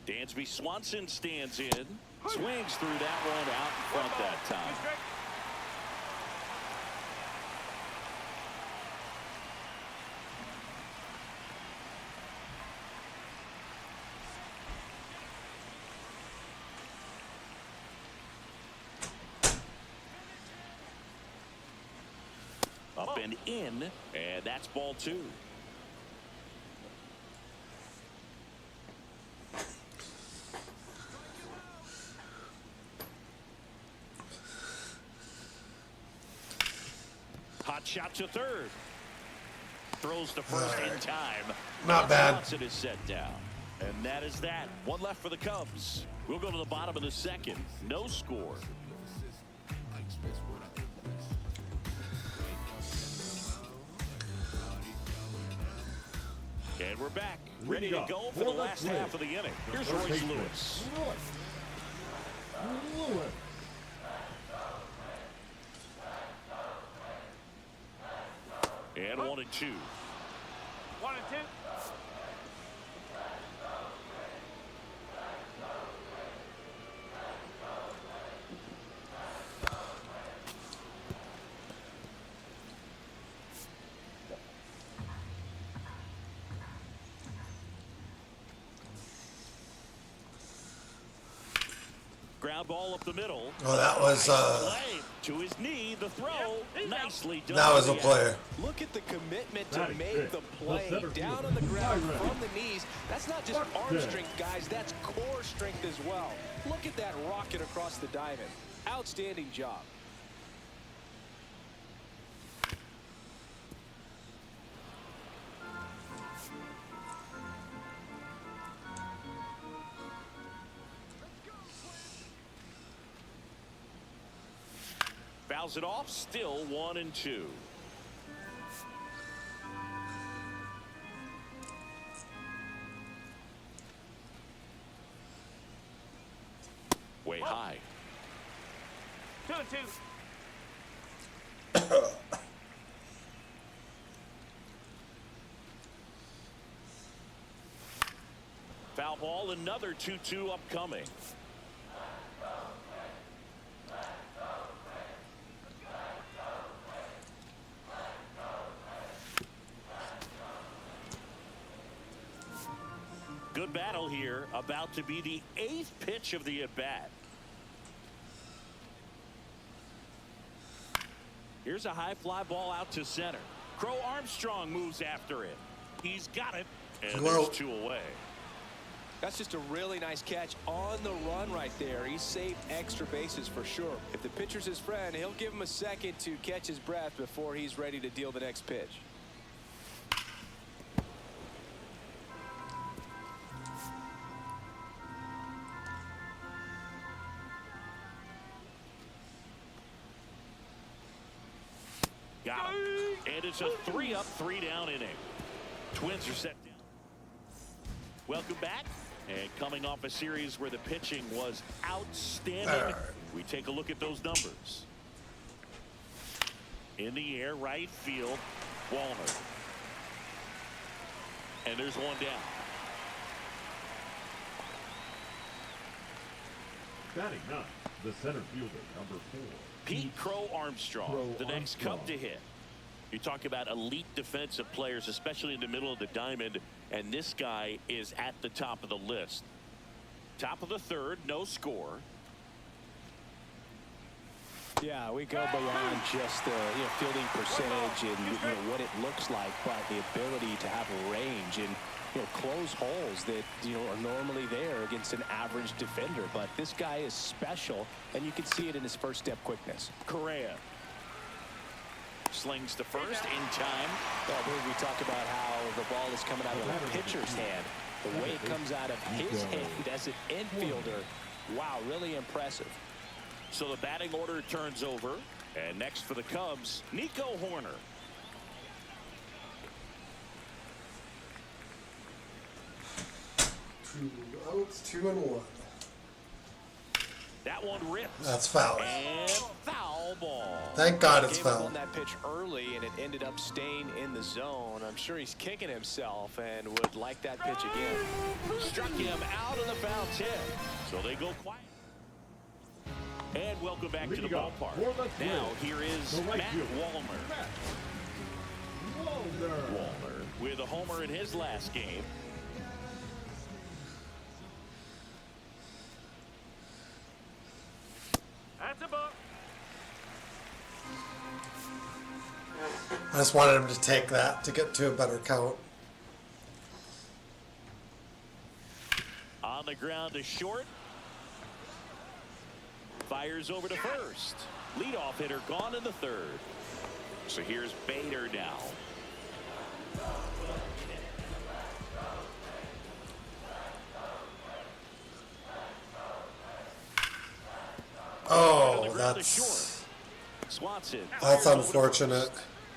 Dansby Swanson stands in. Swings through that one out in front that time. Up and in, and that's ball 2. Hot shot to third. Throws to first in time. Not bad. Johnson is set down. And that is that. One left for the Cubs. We'll go to the bottom of the second. No score. And we're back. Ready to go for the last half of the inning. Here's Royce Lewis. And 1 and 2. 1 and 2. Ground ball up the middle. Oh, that was Play to his knee. The throw nicely done. that was a player. Look at the commitment to make the play down on the ground from the knees. That's not just arm strength, guys. That's core strength as well. Look at that rocket across the diamond. Outstanding job. Fouls it off. Still 1-2. Way high. 2-2. Foul ball, another 2-2 upcoming. Good battle here, about to be the 8th pitch of the at-bat. Here's a high fly ball out to center. Crow Armstrong moves after it. He's got it, and there's 2 away. That's just a really nice catch on the run right there. He saved extra bases for sure. If the pitcher's his friend, he'll give him a second to catch his breath before he's ready to deal the next pitch. Got him. And it's a 3-up, 3-down inning. Twins are set down. Welcome back. And coming off a series where the pitching was outstanding, we take a look at those numbers. In the air, right field, Walner. And there's one down. Batting ninth, the center fielder, number 4. Pete Crow Armstrong, the next Cub to hit. You talk about elite defensive players, especially in the middle of the diamond, and this guy is at the top of the list. Top of the third, no score. Yeah, we go beyond just the fielding percentage and what it looks like, but the ability to have a range and close holes that are normally there against an average defender. But this guy is special, and you can see it in his first step quickness. Correa slings to first in time. Well, we talk about how the ball is coming out of the pitcher's hand. The way it comes out of his hand as an infielder, wow, really impressive. So the batting order turns over, and next for the Cubs, Nico Horner. Two outs, 2-1. That one ripped. That's foul. And foul ball. Thank God it's Gave up foul. on that pitch early, and it ended up staying in the zone. I'm sure he's kicking himself and would like that pitch again. Struck him out of the foul tip. So they go quiet. And welcome back to the ballpark. Now here is Matt Walner. Walner with a homer in his last game. That's a buck. I just wanted him to take that to get to a better count. On the ground to short. Fires over to first. Leadoff hitter gone in the third. So here's Bader now. Oh, that's unfortunate.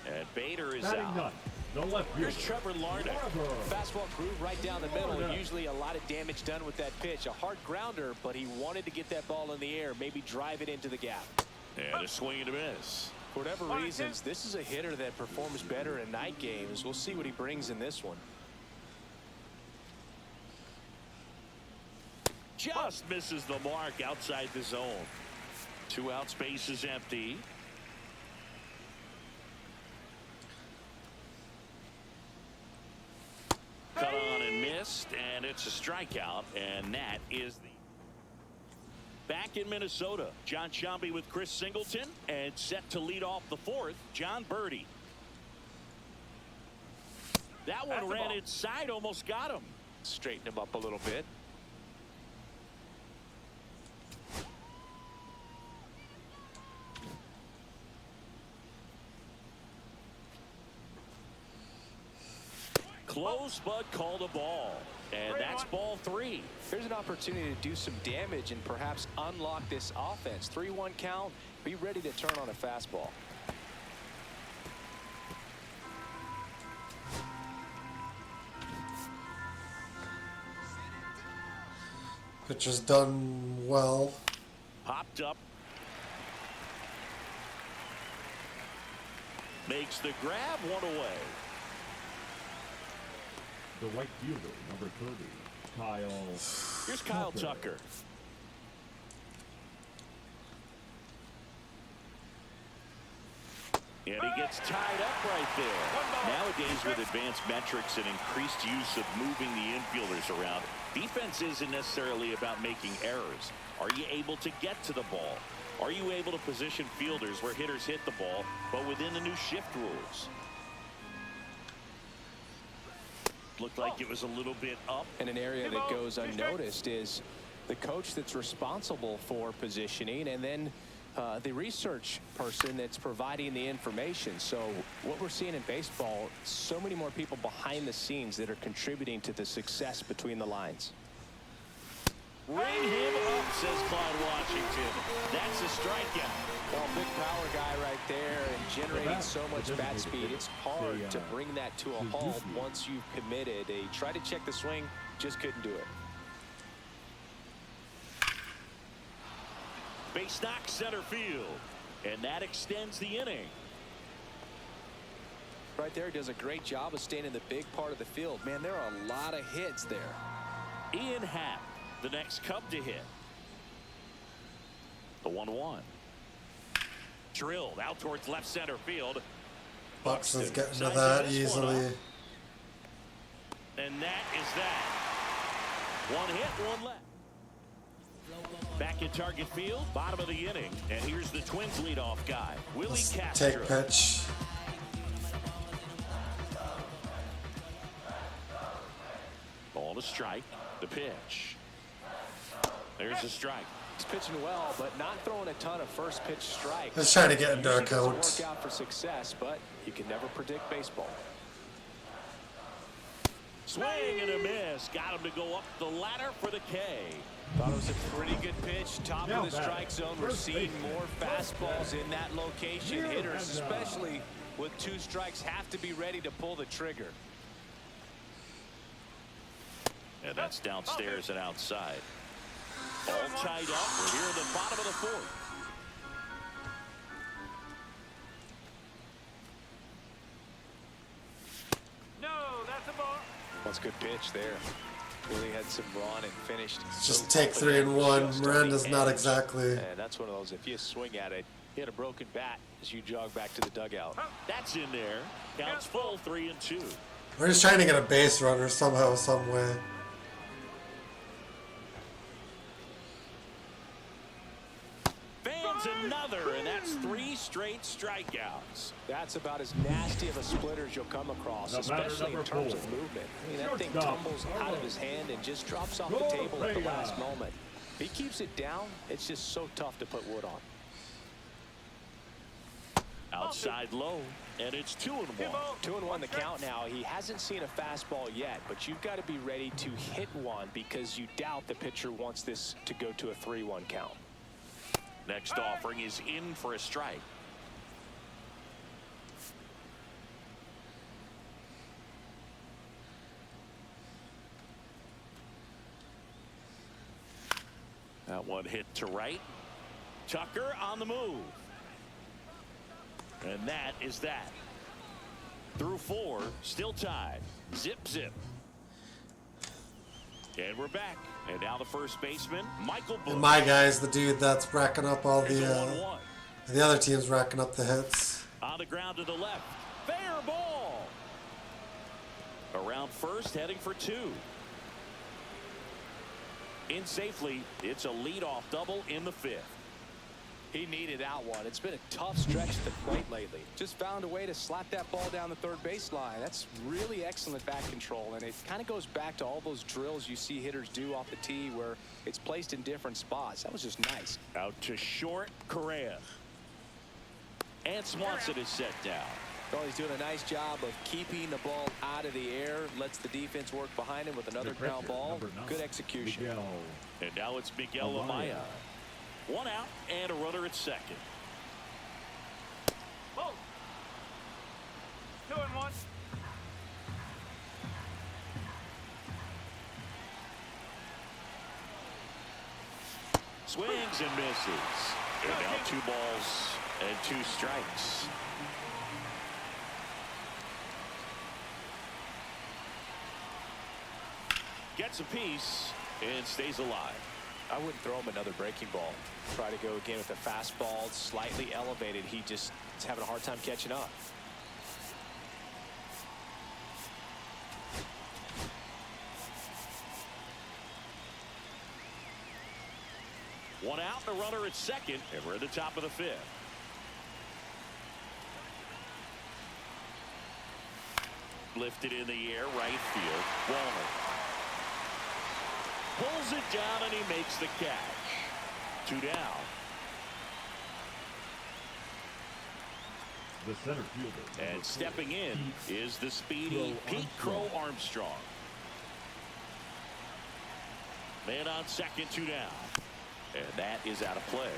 And Bader is Batting out. ninth, the left Here's fielder. Trevor Larnach. Fastball groove right down the middle. Usually a lot of damage done with that pitch. A hard grounder, but he wanted to get that ball in the air, maybe drive it into the gap. And a swing and a miss. For whatever reasons, this is a hitter that performs better in night games. We'll see what he brings in this one. Just misses the mark outside the zone. 2 out, space is empty. Cut on and missed, and it's a strikeout, and that is the back in Minnesota. John Sciambi with Chris Singleton, and set to lead off the fourth, John Birdie. That one ran inside, almost got him. Straighten him up a little bit. Close, but called a ball. And that's ball 3. Here's an opportunity to do some damage and perhaps unlock this offense. 3-1 count. Be ready to turn on a fastball. Pitcher's done well. Popped up. Makes the grab, 1 away. The right fielder, number 30, Kyle. Here's Kyle Tucker. And he gets tied up right there. Nowadays, with advanced metrics and increased use of moving the infielders around, defense isn't necessarily about making errors. Are you able to get to the ball? Are you able to position fielders where hitters hit the ball, but within the new shift rules? Looked like it was a little bit up. And an area that goes unnoticed is the coach that's responsible for positioning, and then the research person that's providing the information. So what we're seeing in baseball, so many more people behind the scenes that are contributing to the success between the lines. Ring him up, says Clyde Washington. That's a strikeout. Well, big power guy right there and generating so much bat speed. It's hard to bring that to a halt once you've committed. He tried to check the swing, just couldn't do it. Base knock center field, and that extends the inning. Right there, he does a great job of staying in the big part of the field. Man, there are a lot of hits there. Ian Happ, the next Cub to hit. The 1-1. Drilled out towards left center field. Buxton's getting to that easily. And that is that. 1 hit, 1 left. Back in target field, bottom of the inning, and here's the Twins leadoff guy, Willie Castro. Take pitch. Ball to strike. The pitch. There's a strike. He's pitching well, but not throwing a ton of first pitch strikes. Just trying to get into Usually account. doesn't work out for success, but you can never predict baseball. Swing and a miss. Got him to go up the ladder for the K. Thought it was a pretty good pitch. Top of the strike zone. We're seeing more fastballs in that location. Hitters, especially with 2 strikes, have to be ready to pull the trigger. And that's downstairs and outside. All tied up. We're here at the bottom of the 4th. No, that's a ball. That's a good pitch there. Really had some run and finished. Just take 3 and 1. Miranda's not exactly. And that's one of those, if you swing at it, hit a broken bat as you jog back to the dugout. That's in there. Counts full, 3 and 2. We're just trying to get a base runner somehow, some way. Fans another, and that's 3 straight strikeouts. That's about as nasty of a splitter as you'll come across, especially in terms of movement. I mean, that thing tumbles out of his hand and just drops off the table at the last moment. If he keeps it down, it's just so tough to put wood on. Outside low, and it's 2-1. 2-1 the count now. He hasn't seen a fastball yet, but you've got to be ready to hit one because you doubt the pitcher wants this to go to a 3-1 count. Next offering is in for a strike. That one hit to right. Tucker on the move. And that is that. Through 4, still tied. Zip, zip. And we're back. And now the first baseman, Michael Bush. And my guy's the dude that's racking up all the other team's racking up the hits. On the ground to the left. Fair ball. Around first, heading for 2. In safely, it's a leadoff double in the 5th. He needed that one. It's been a tough stretch at the plate lately. Just found a way to slap that ball down the third baseline. That's really excellent bat control, and it kind of goes back to all those drills you see hitters do off the tee where it's placed in different spots. That was just nice. Out to short, Correa. And Swanson is set down. Well, he's doing a nice job of keeping the ball out of the air. Lets the defense work behind him with another ground ball. Good execution. Miguel. And now it's Miguel Amaya. 1 out and a runner at second. Ball. 2-1. Swings and misses. And now 2 balls and 2 strikes. Gets a piece and stays alive. I wouldn't throw him another breaking ball. Try to go again with a fastball, slightly elevated. He just is having a hard time catching up. One out and a runner at second, and we're at the top of the 5th. Lifted in the air, right field. Walner pulls it down and he makes the catch. 2 down. The center fielder. And stepping in is the speedy Pete Crow Armstrong. Man on second, 2 down. And that is out of play.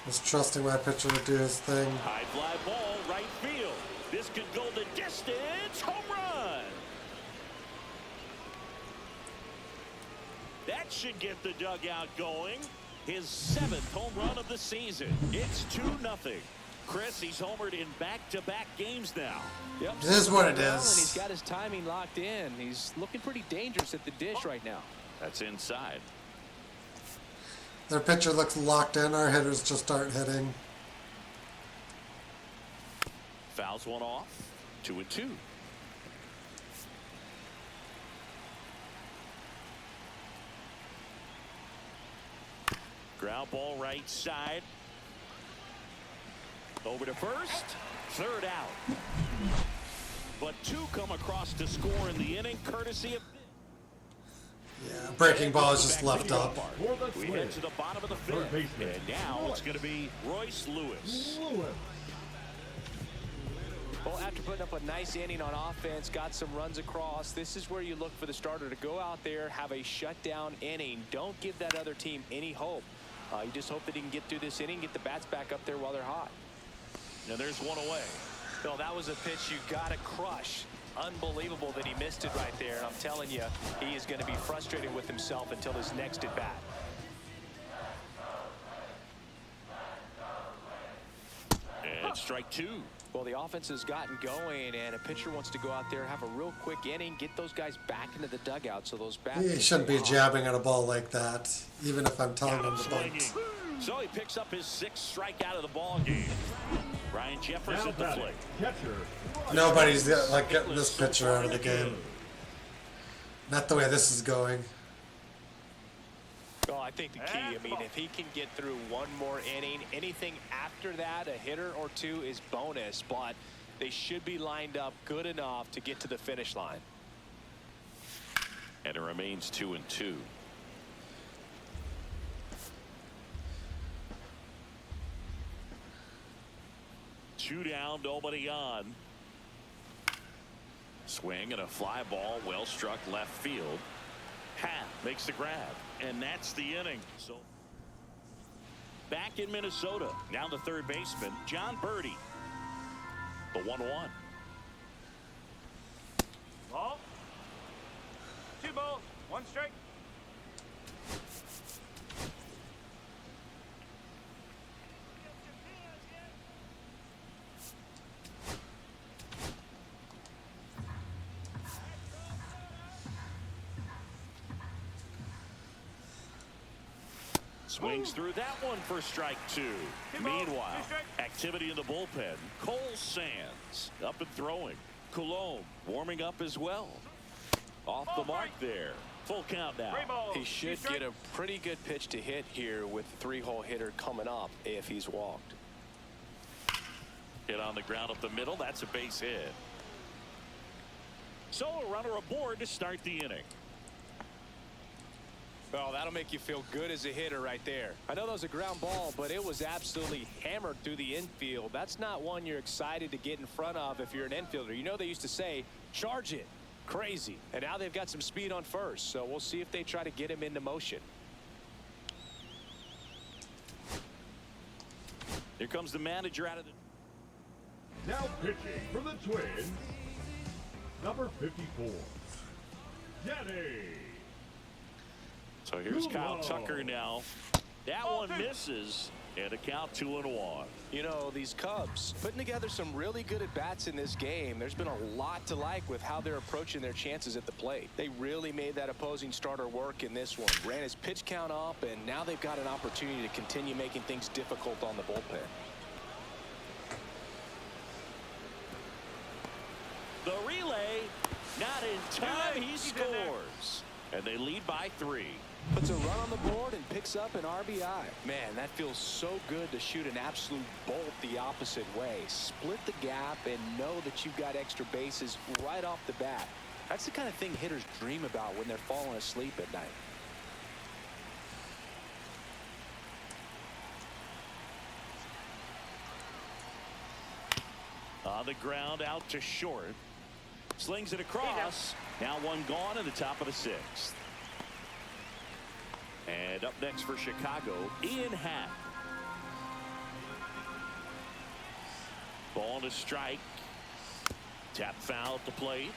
Just trusting my pitcher to do his thing. High fly ball, right field. This could go the distance. Home run. That should get the dugout going. His 7th home run of the season. It's 2-0. Chris, he's homered in back-to-back games now. Yep. It is what it And is. he's got his timing locked in. He's looking pretty dangerous at the dish right now. That's inside. Their pitcher looks locked in. Our hitters just aren't hitting. Fouls one off. 2-2. Ground ball right side. Over to first. 3rd out. But 2 come across to score in the inning, courtesy of... Yeah, breaking ball is just left up. We head to the bottom of the 5th. And now it's going to be Royce Lewis. Well, after putting up a nice inning on offense, got some runs across, this is where you look for the starter to go out there, have a shutdown inning. Don't give that other team any hope. You just hope that he can get through this inning, get the bats back up there while they're hot. And there's one away. Well, that was a pitch you got to crush. Unbelievable that he missed it right there. I'm telling you, he is going to be frustrated with himself until his next at bat. And strike 2. Well, the offense has gotten going, and a pitcher wants to go out there, have a real quick inning, get those guys back into the dugout so those bats... He shouldn't be jabbing at a ball like that, even if I'm telling him to bunt. So he picks up his 6th strikeout of the ball game. Ryan Jeffers at the plate. Nobody's getting this pitcher out of the game. Not the way this is going. Well, I think the key, I mean, if he can get through one more inning, anything after that, a hitter or 2 is bonus, but they should be lined up good enough to get to the finish line. And it remains 2-2. Two down, nobody on. Swing and a fly ball, well struck left field. Happ makes the grab, and that's the inning. So back in Minnesota, now the 3rd baseman, John Birdie. The 1-1. Ball. 2 balls, 1 strike. Swings through that one for strike 2. Meanwhile, activity in the bullpen. Cole Sands up and throwing. Coulombe warming up as well. Off the mark there. Full count now. He should get a pretty good pitch to hit here with the 3-hole hitter coming up if he's walked. Hit on the ground up the middle. That's a base hit. So a runner aboard to start the inning. Well, that'll make you feel good as a hitter right there. I know that was a ground ball, but it was absolutely hammered through the infield. That's not one you're excited to get in front of if you're an infielder. You know they used to say, charge it. Crazy. And now they've got some speed on first, so we'll see if they try to get him into motion. Here comes the manager out of the... Now pitching for the Twins, number 54, Danny. So here's Kyle Tucker now. That one misses, and a count 2-1. You know, these Cubs putting together some really good at-bats in this game. There's been a lot to like with how they're approaching their chances at the plate. They really made that opposing starter work in this one. Ran his pitch count up, and now they've got an opportunity to continue making things difficult on the bullpen. The relay, not in time, he scores. And they lead by 3. Puts a run on the board and picks up an RBI. Man, that feels so good to shoot an absolute bolt the opposite way. Split the gap and know that you've got extra bases right off the bat. That's the kind of thing hitters dream about when they're falling asleep at night. On the ground, out to short. Slings it across. Now one gone in the top of the 6th. And up next for Chicago, Ian Happ. Ball to strike. Tap foul at the plate.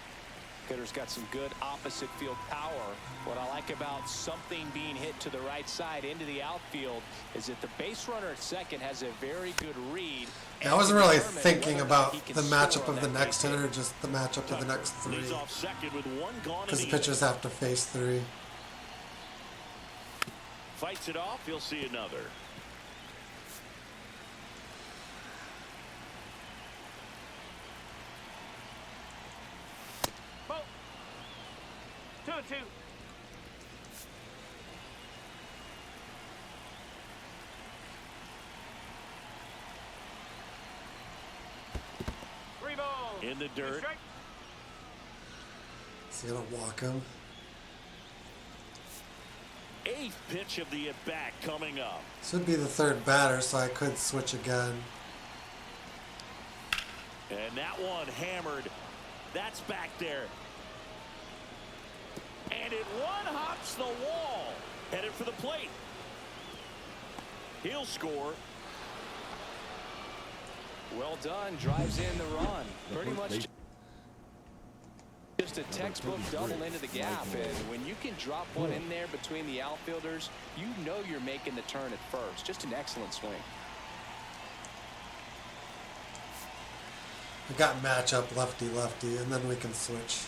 Hitter's got some good opposite field power. What I like about something being hit to the right side into the outfield is that the base runner at second has a very good read. I wasn't really thinking about the matchup of the next hitter, just the matchup of the next 3. Because the pitchers have to face 3. Fights it off, you'll see another. Ball. 2-2. Three balls. In the dirt. Is he gonna walk him? 8th pitch of the at-bat coming up. This would be the 3rd batter, so I could switch again. And that one hammered. That's back there. And it one-hops the wall. Headed for the plate. He'll score. Well done. Drives in the run. Pretty much just a textbook double into the gap, and when you can drop one in there between the outfielders, you know you're making the turn at first. Just an excellent swing. We got matchup lefty-lefty, and then we can switch.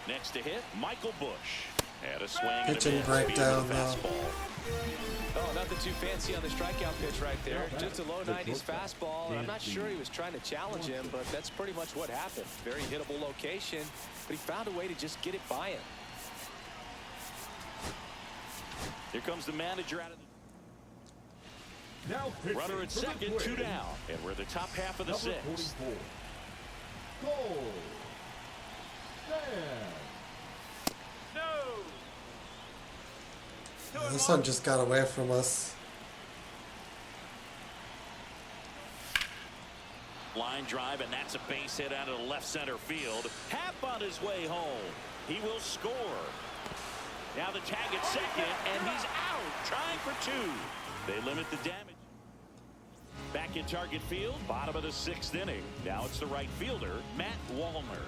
Next to hit, Michael Bush. And a swing. Pitching breakdown, though. Oh, nothing too fancy on the strikeout pitch right there. Just a low 90s fastball. And I'm not sure he was trying to challenge him, but that's pretty much what happened. Very hittable location, but he found a way to just get it by him. Here comes the manager out of the... Now runner at second, 2 down. And we're the top half of the 6th. Goal. Yeah, this one just got away from us. Line drive, and that's a base hit out of the left center field. Happ on his way home. He will score. Now the tag at second, and he's out, trying for 2. They limit the damage. Back in target field, bottom of the 6th inning. Now it's the right fielder, Matt Wallner.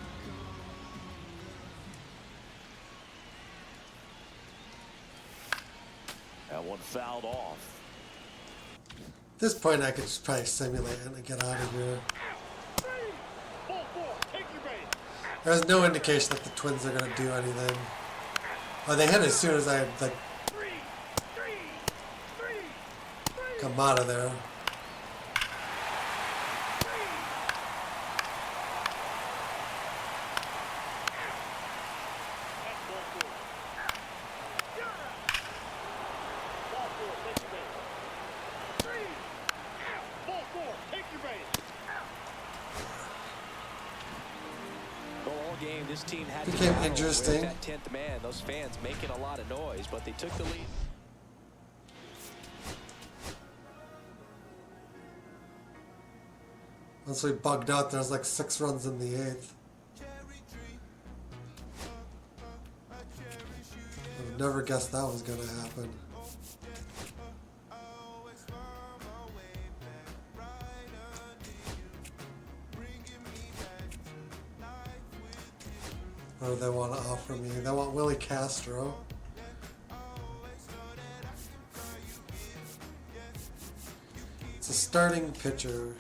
That one fouled off. At this point, I could just probably simulate it and get out of here. Ball 4. Take your base. There's no indication that the Twins are going to do anything. Oh, they hit as soon as I like come out of there. game, this team had to Became battle interesting. with that 10th man. Those fans making a lot of noise, but they took the lead. Once we bugged out, there's like 6 runs in the 8th. I would never guessed that was going to happen. What do they want to offer me? They want Willie Castro. It's a starting pitcher.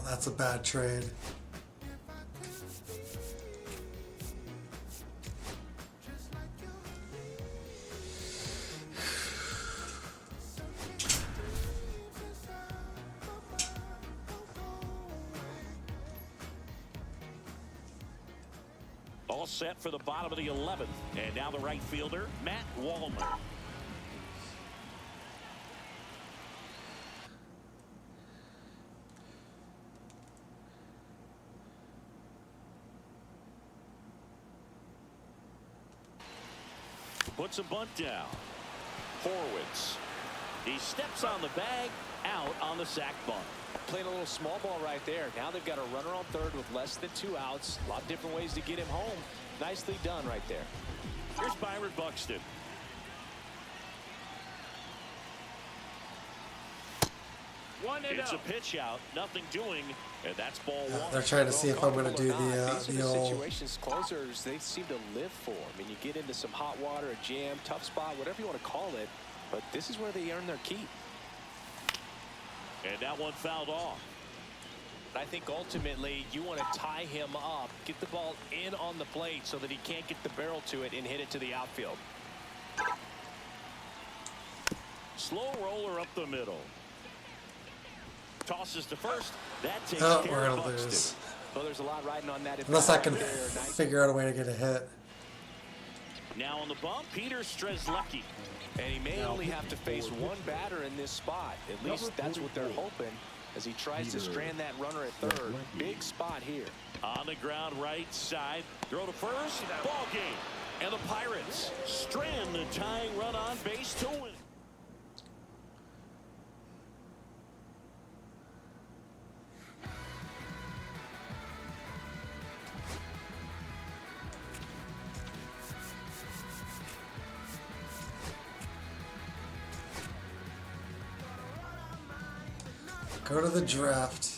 That's a bad trade. All set for the bottom of the 11th. And now the right fielder, Matt Wallman. Puts a bunt down. Horwitz. He steps on the bag, out on the sac bunt. Playing a little small ball right there. Now they've got a runner on third with less than 2 outs. A lot of different ways to get him home. Nicely done right there. Here's Byron Buxton. It's a pitch out, nothing doing, and that's ball one. They're trying to see if I'm going to do the old situations closers they seem to live for. I mean, you get into some hot water, a jam, tough spot, whatever you want to call it, but this is where they earn their keep. And that one fouled off. I think ultimately you want to tie him up, get the ball in on the plate so that he can't get the barrel to it and hit it to the outfield. Slow roller up the middle. Tosses to first. That takes we're care of gonna Buxton. lose. Well, there's a lot riding on that. Unless I can figure out a way to get a hit. Now on the bump, Peter Strzelecki. And he may only have to face one batter in this spot. At least that's what they're hoping as he tries to strand that runner at third. Big spot here. On the ground right side. Throw to first. Ball game. And the Pirates strand the tying run on base to win. Go to the draft.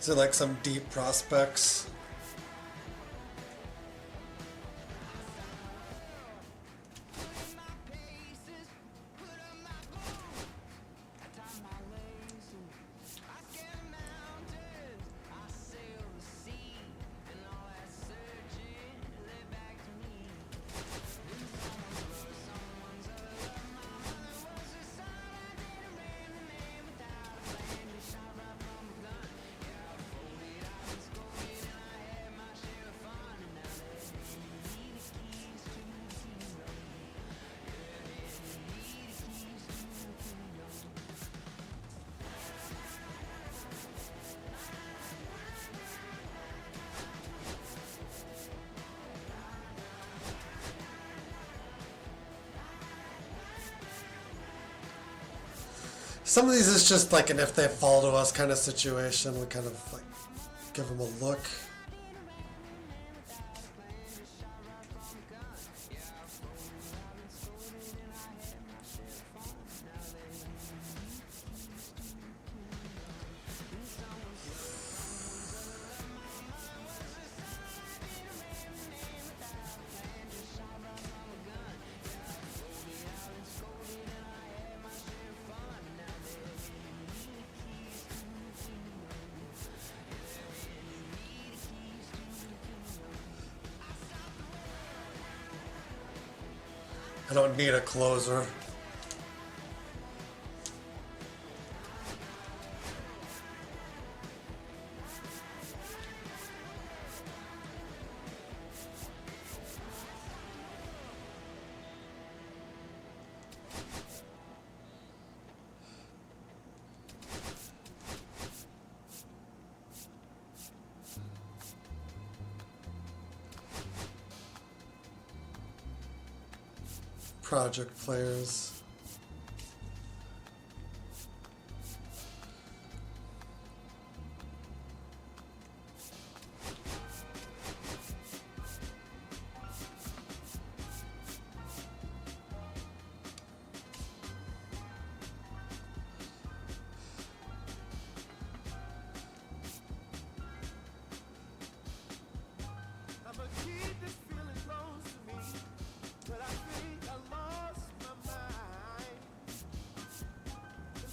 Is it like some deep prospects? Some of these is just like an if they fall to us kind of situation. We kind of like give them a look. I don't need a closer. Project players. I'ma keep this feeling close to me, but I think I lost my mind.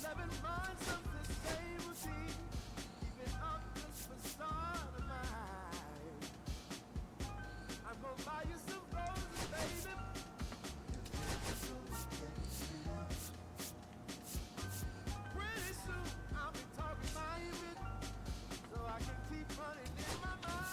11 months of the same routine, keeping up this facade of mine. I'm gonna buy you some roses, baby. Pretty soon I'll be talking my image, so I can keep running in my mind.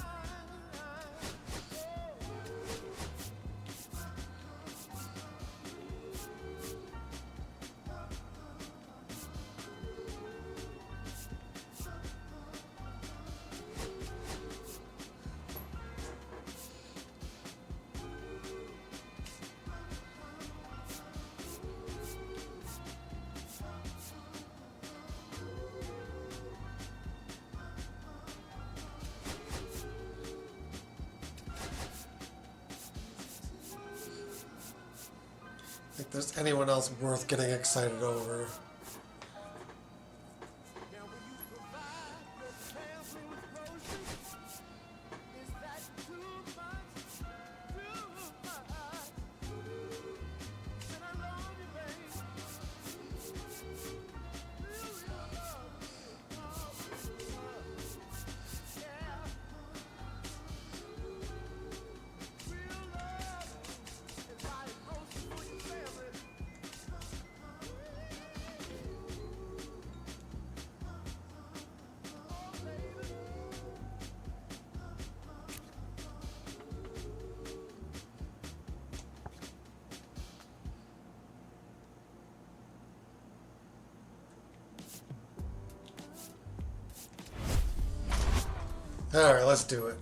If there's anyone else worth getting excited over. Alright, let's do it.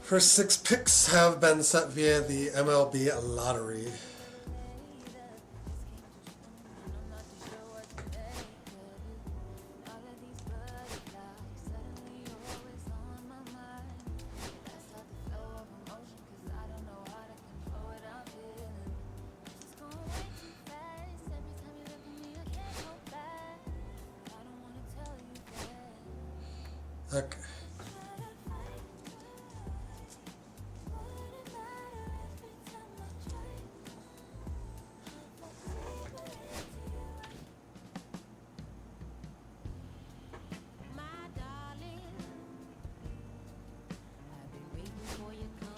First 6 picks have been set via the MLB lottery. Okay. My darling, I've been waiting for your call.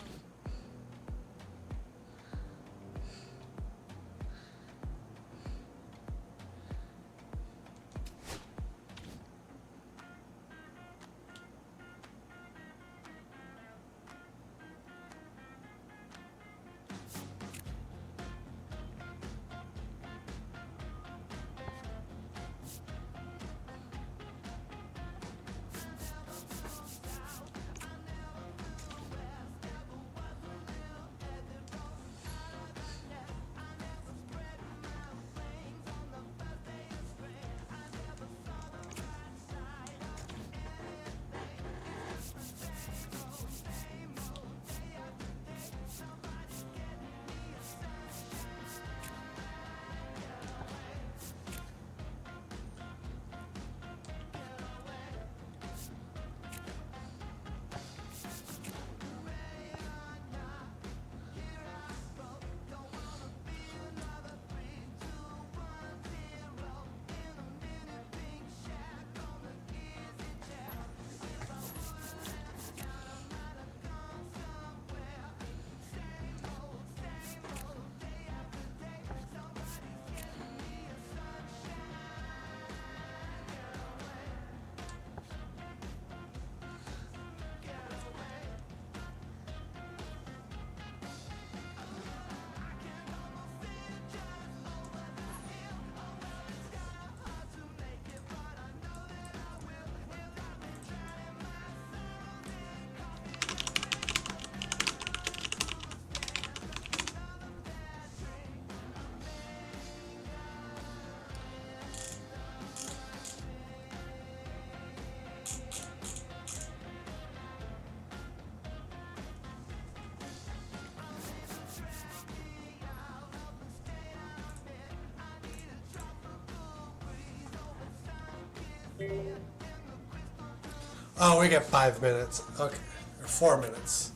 Oh, we get 5 minutes. Okay. Or 4 minutes.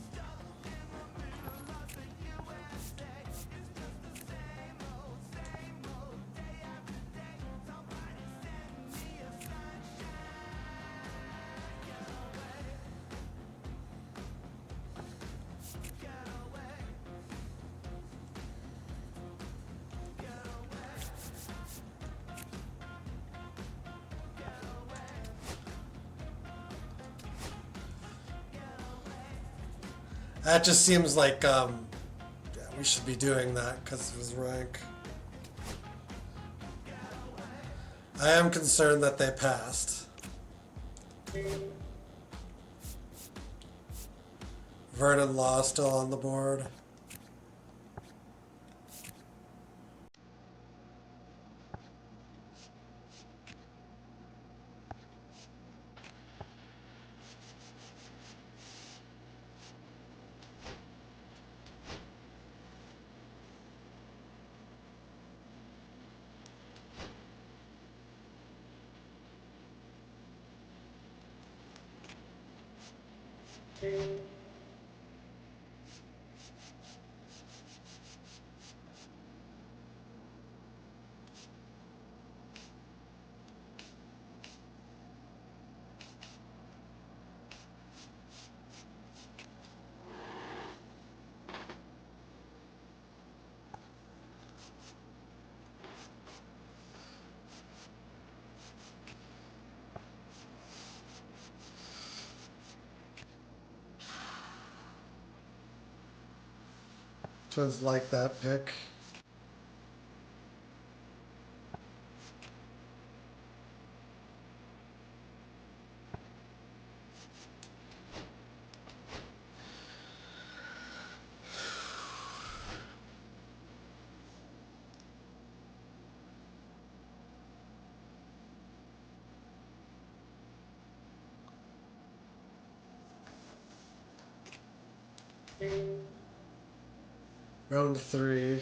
That just seems like yeah, we should be doing that because of his rank. I am concerned that they passed. Vernon Law still on the board. Twins like that pick. Round 3.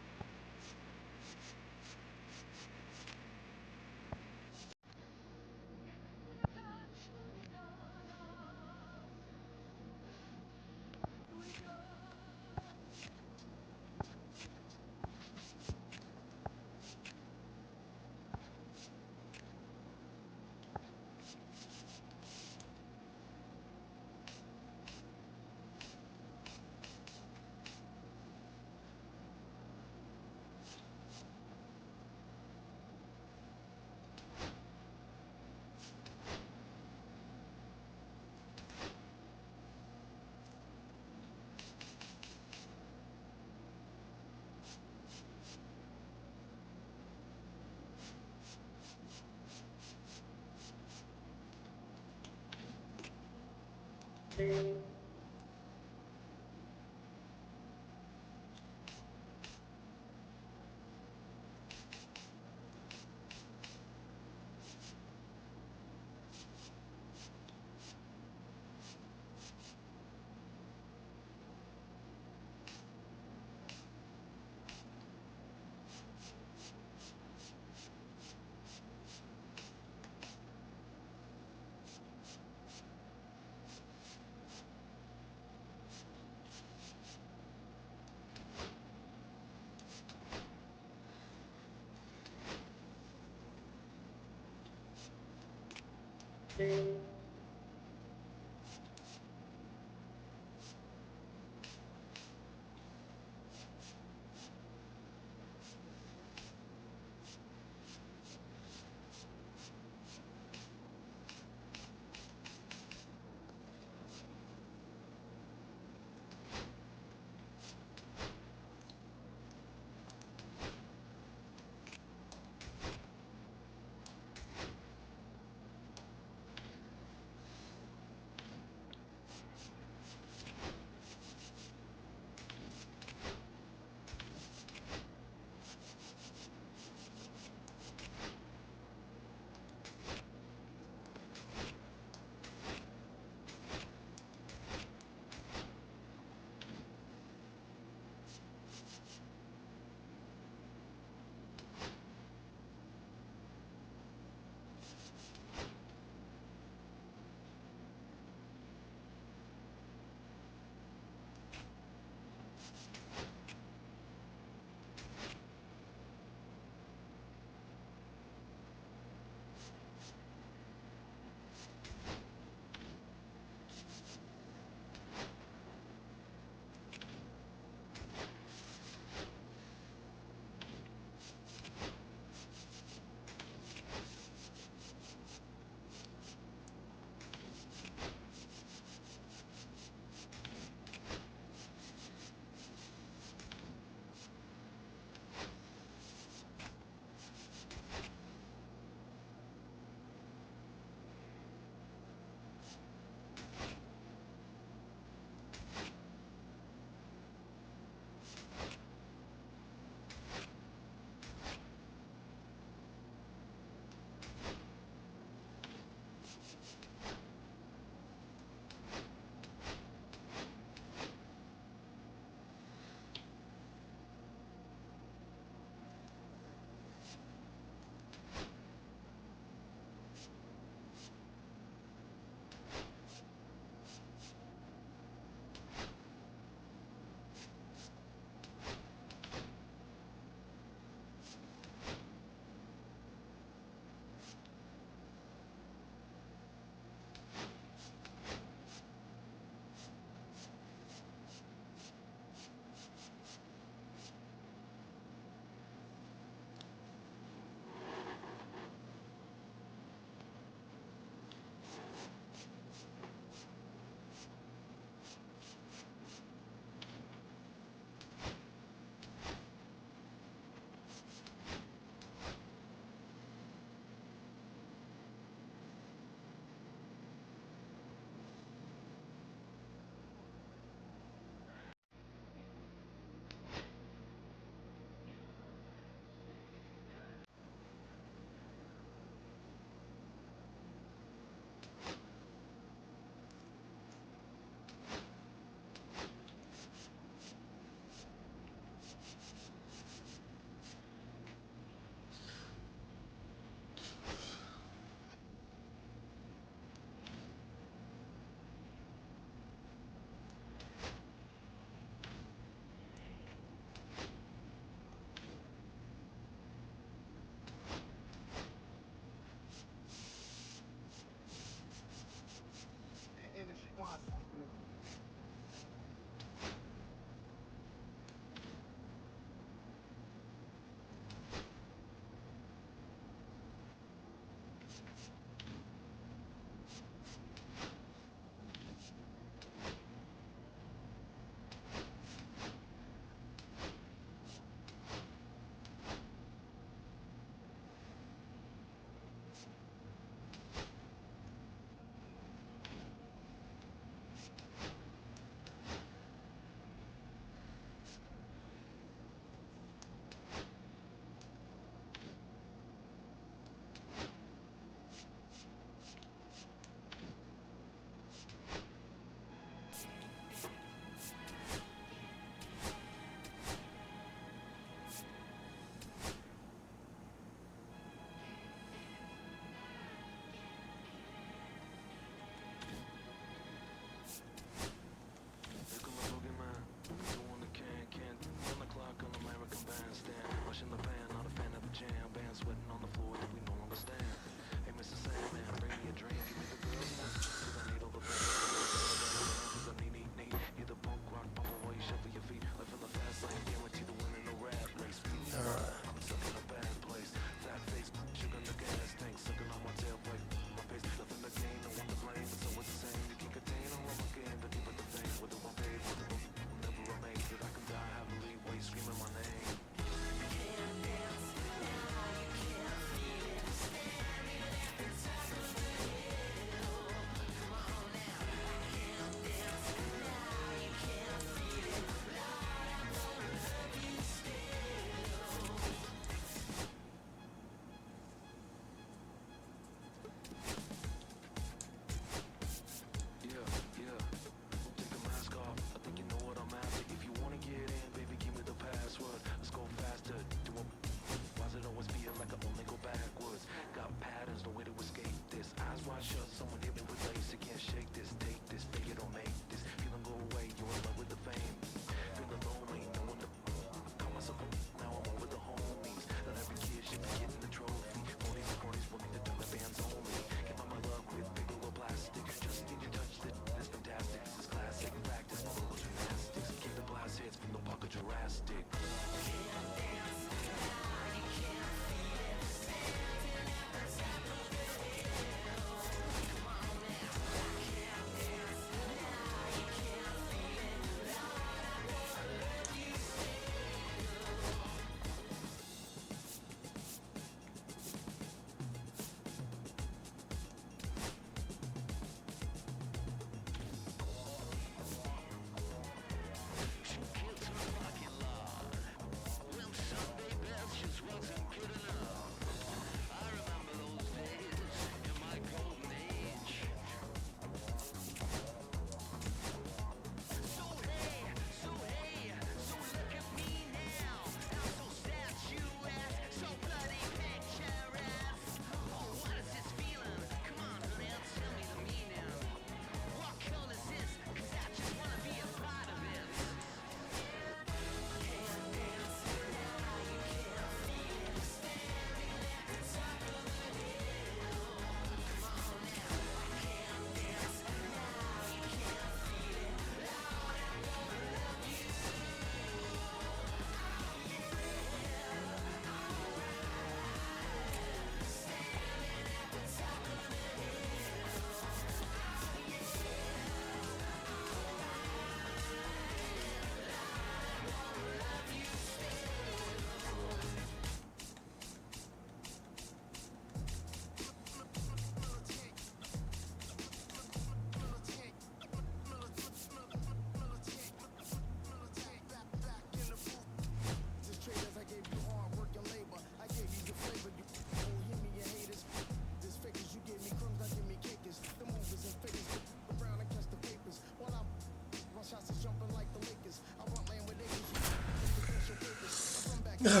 Okay.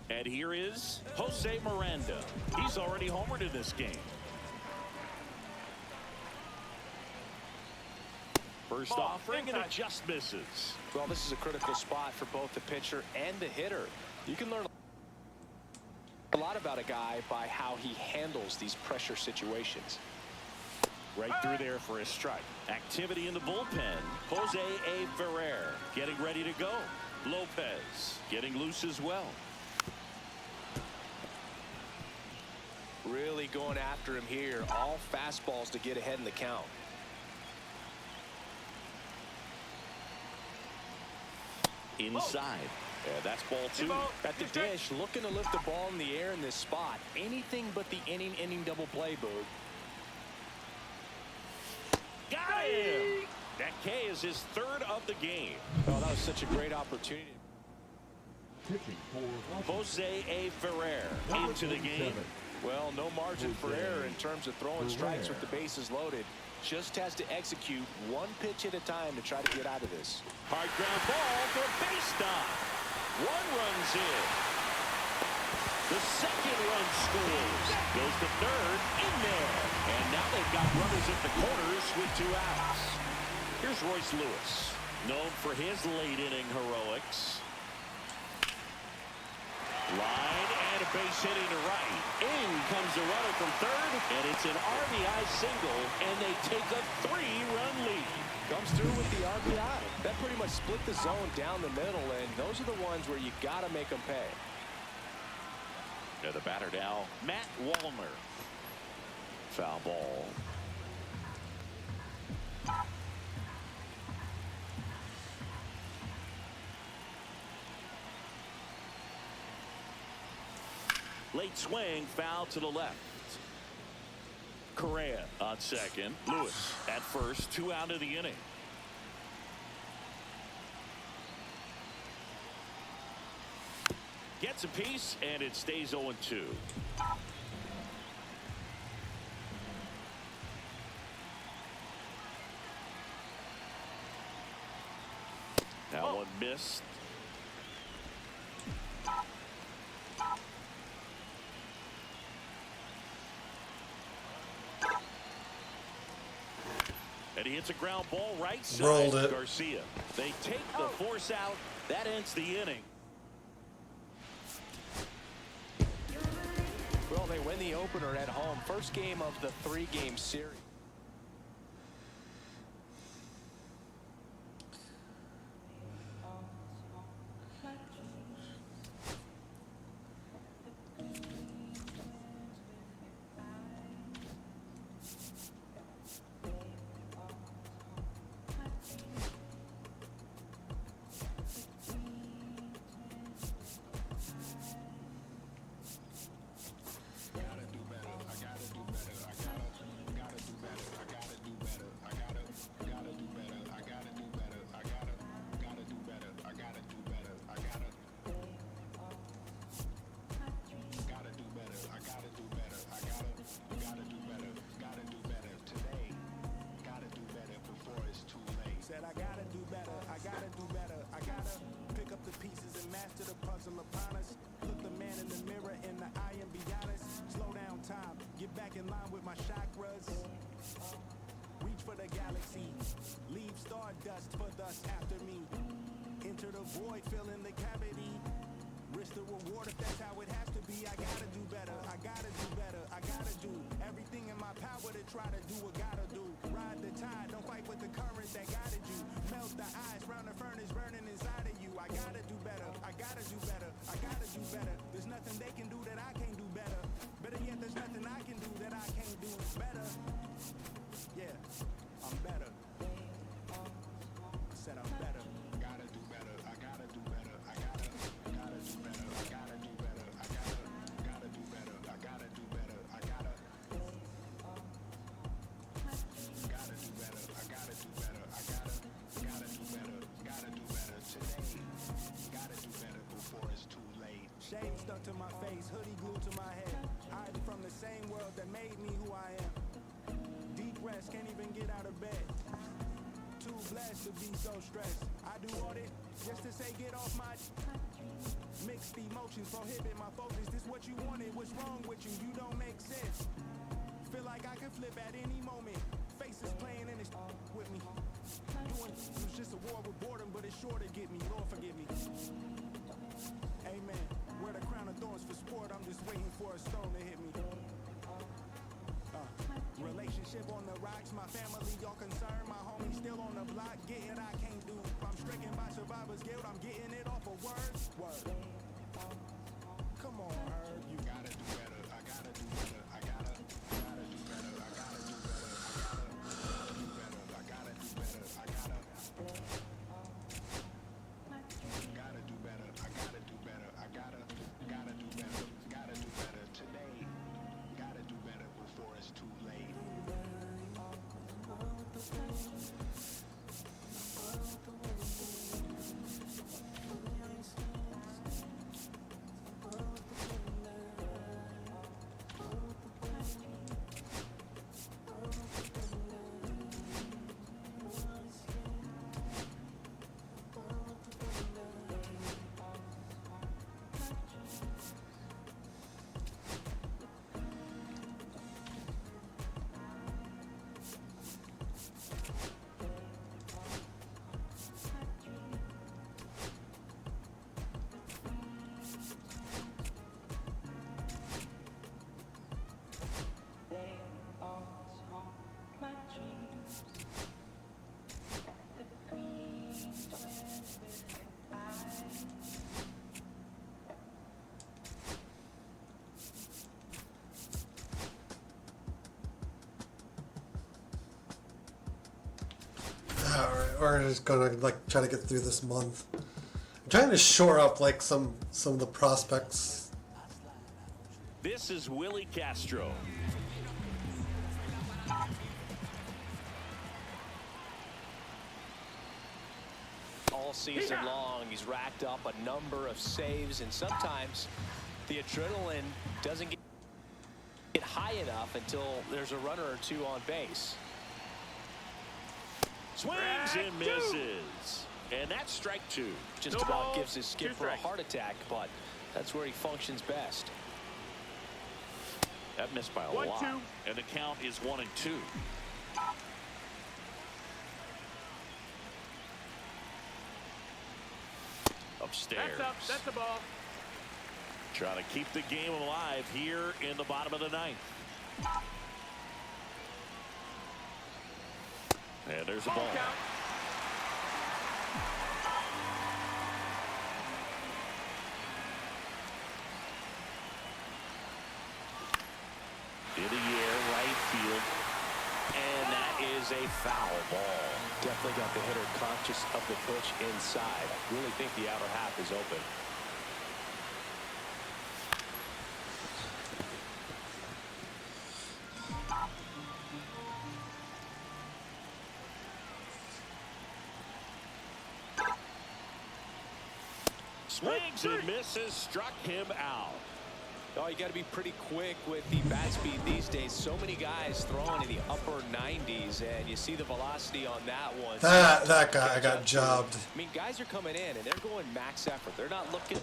And here is Jose Miranda. He's already homered in this game. First offering, and it just misses. Well, this is a critical spot for both the pitcher and the hitter. You can learn a lot about a guy by how he handles these pressure situations. Right through there for a strike. Activity in the bullpen. Jose A. Ferrer getting ready to go. Lopez getting loose as well. Really going after him here. All fastballs to get ahead in the count. Inside. Yeah, that's ball two. At the dish, looking to lift the ball in the air in this spot. Anything but the inning double play, Boog. Got him! That K is his third of the game. Oh, that was such a great opportunity. Pitching for Jose A. Ferrer into the game. Well, no margin for error in terms of throwing strikes with the bases loaded. Just has to execute one pitch at a time to try to get out of this. Hard ground ball for a base stop. One run's in. The second run scores. Goes to third, in there. And now they've got runners at the corners with 2 outs. Here's Royce Lewis, known for his late inning heroics. Line and a base hitting to right. In comes the runner from third, and it's an RBI single, and they take a 3-run lead. Comes through with the RBI. That pretty much split the zone down the middle, and those are the ones where you got to make them pay. Now the batter now, Matt Wallner. Foul ball. Late swing, foul to the left. Correa on second. Lewis at first, 2 out of the inning. Gets a piece, and it stays 0-2. That one missed. And he hits a ground ball right side. Rolled it. Garcia. They take the force out. That ends the inning. Well, they win the opener at home. First game of the 3-game series. to the puzzle upon us. Look the man in the mirror in the eye and be honest. Slow down time, get back in line with my chakras. Reach for the galaxy, leave stardust for thus after me. Enter the void, fill in the cavity. Risk the reward if that's how it has to be. I gotta do better, I gotta do better, I gotta do everything in my power to try to do what gotta do. Ride the tide, don't fight with the current that guided you. Melt the ice round the furnace burning inside of you. I gotta do better, I gotta do better, I gotta do better. There's nothing they can do that I can't do better. Better yet, there's nothing I can do that I can't do better. Yeah, I'm better. I said I'm better. Gotta do better, I gotta do better, I gotta do better, I gotta do better, I gotta do better, I gotta do better, I gotta do better, I gotta do better, I gotta do better, gotta do better today. Gotta do better before it's too late. Shade stuck to my face, hoodie glued to my head. Hiding from the same world that made me who I am. Deep rest, can't even get out of bed. Too blessed to be so stressed. I do all this just to say get off my mixed emotions prohibit my focus. This what you wanted, what's wrong with you? You don't make sense. Feel like I can flip at any moment. Faces playing in this with me. Doing it was just a war with boredom, but it's sure to get me. Lord forgive me. Amen. Wear the crown of thorns for sport. I'm just waiting for a stone to hit me. Relationship on the rocks, my family all concerned. My homie still on the block, getting I can't do. I'm stricken by survivor's guilt, I'm getting it off of words. Word. Come on, Herb, you gotta do better. I gotta do better. I gotta do better. I gotta do better. I gotta do better. I gotta do better. I gotta do better. I gotta do better. I gotta do better. Gotta do better today. Gotta do better before it's too late. Alright, we're just gonna like try to get through this month. I'm trying to shore up like some of the prospects. This is Willie Castro. All season long, he's racked up a number of saves, and sometimes the adrenaline doesn't get high enough until there's a runner or two on base. Swings and misses. And that's strike two. Just about gives his skipper a heart attack, but that's where he functions best. That missed by a lot. And the count is 1-2. Upstairs. That's up. That's the ball. Trying to keep the game alive here in the bottom of the ninth. And there's a ball. In the air, right field. And that is a foul ball. Definitely got the hitter conscious of the pitch inside. Really think the outer half is open. Swings and misses, struck him out. Oh, you got to be pretty quick with the bat speed these days. So many guys throwing in the upper 90s, and you see the velocity on that one. That guy got jobbed. I mean, guys are coming in, and they're going max effort. They're not looking.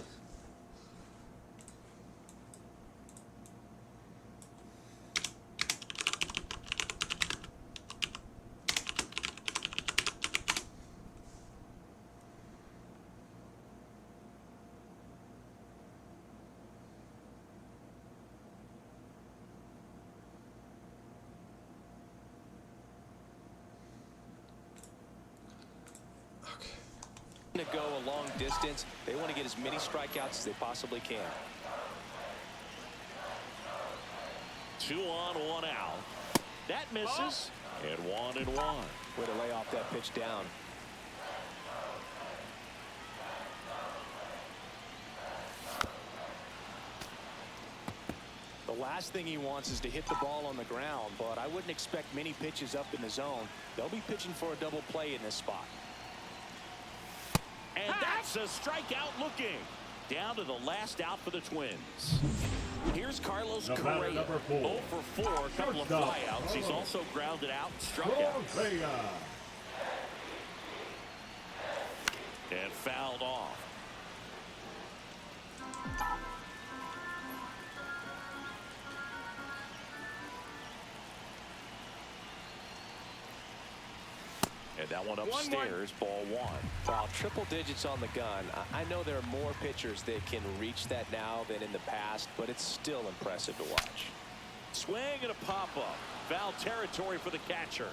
To go a long distance. They want to get as many strikeouts as they possibly can. 2 on, 1 out. That misses. And 1-1. Way to lay off that pitch down. The last thing he wants is to hit the ball on the ground, but I wouldn't expect many pitches up in the zone. They'll be pitching for a double play in this spot. And that's a strikeout looking. Down to the last out for the Twins. Here's Carlos Correa. 0 for 4, a couple of flyouts. He's also grounded out and struck out. And fouled off. And that one upstairs, ball 1. Wow, triple digits on the gun. I know there are more pitchers that can reach that now than in the past, but it's still impressive to watch. Swing and a pop-up. Foul territory for the catcher.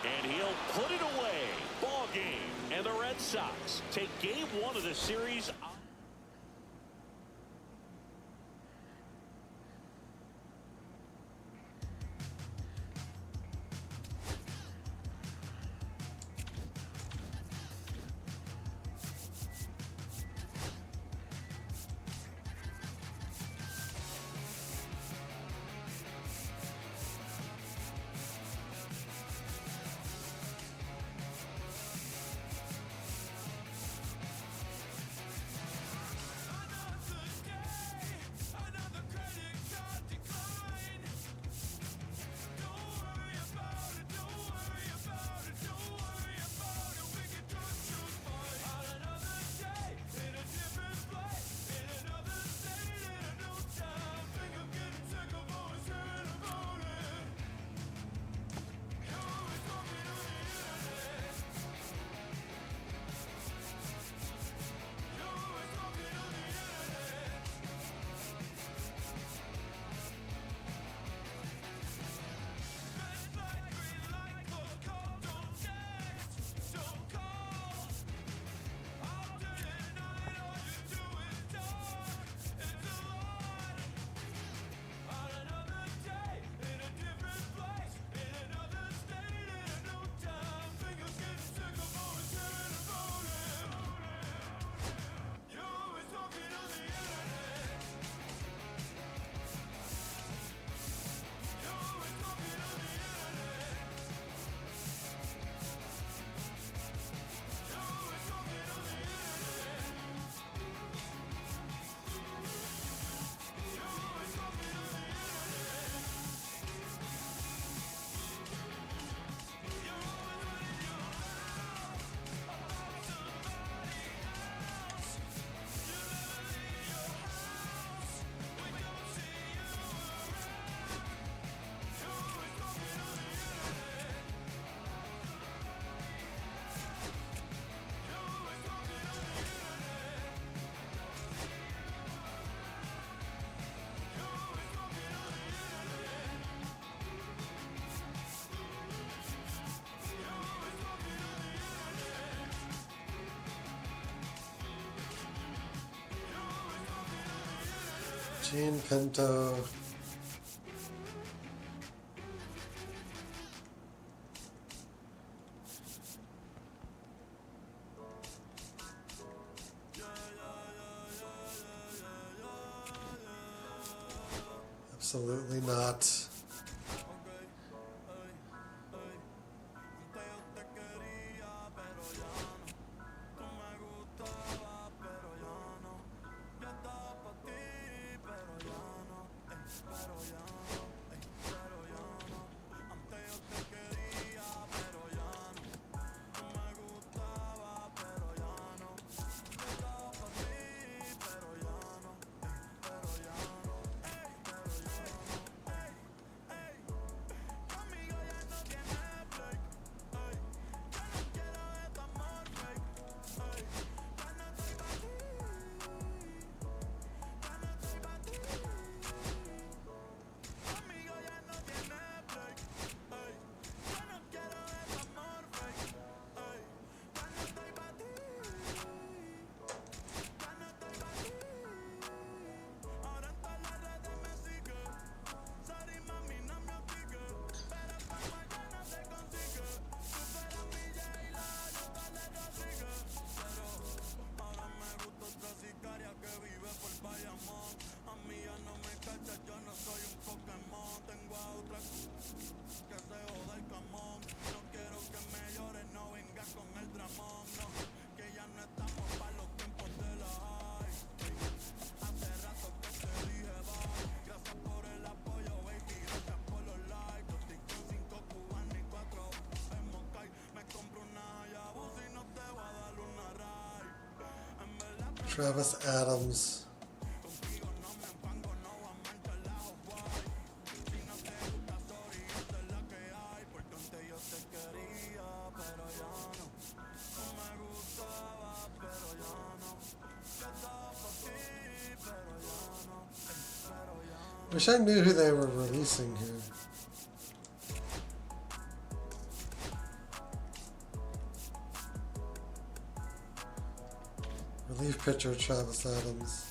And he'll put it away. Ball game. And the Red Sox take game 1 of the series. Gene Pinto. Absolutely not. Travis Adams. Wish I knew who they were releasing here. Relief pitcher Travis Adams.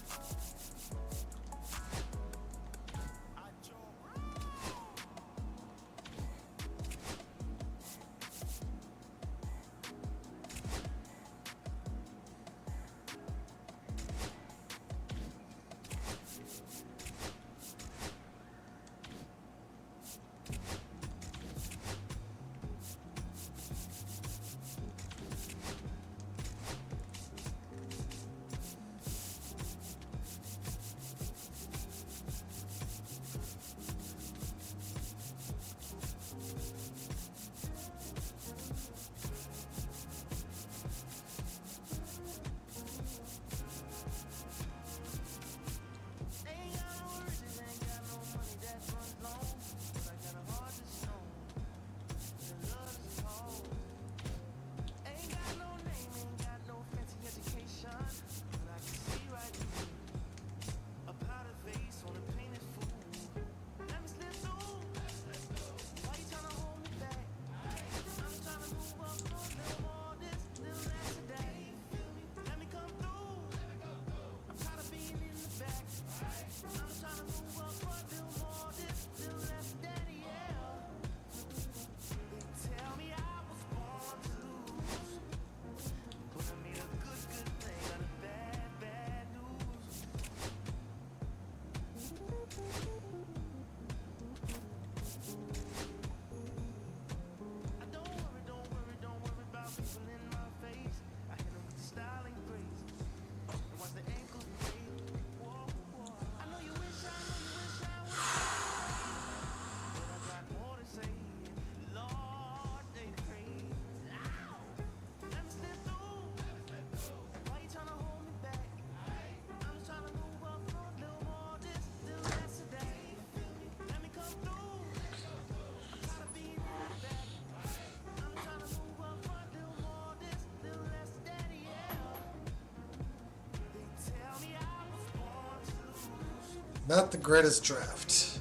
Not the greatest draft.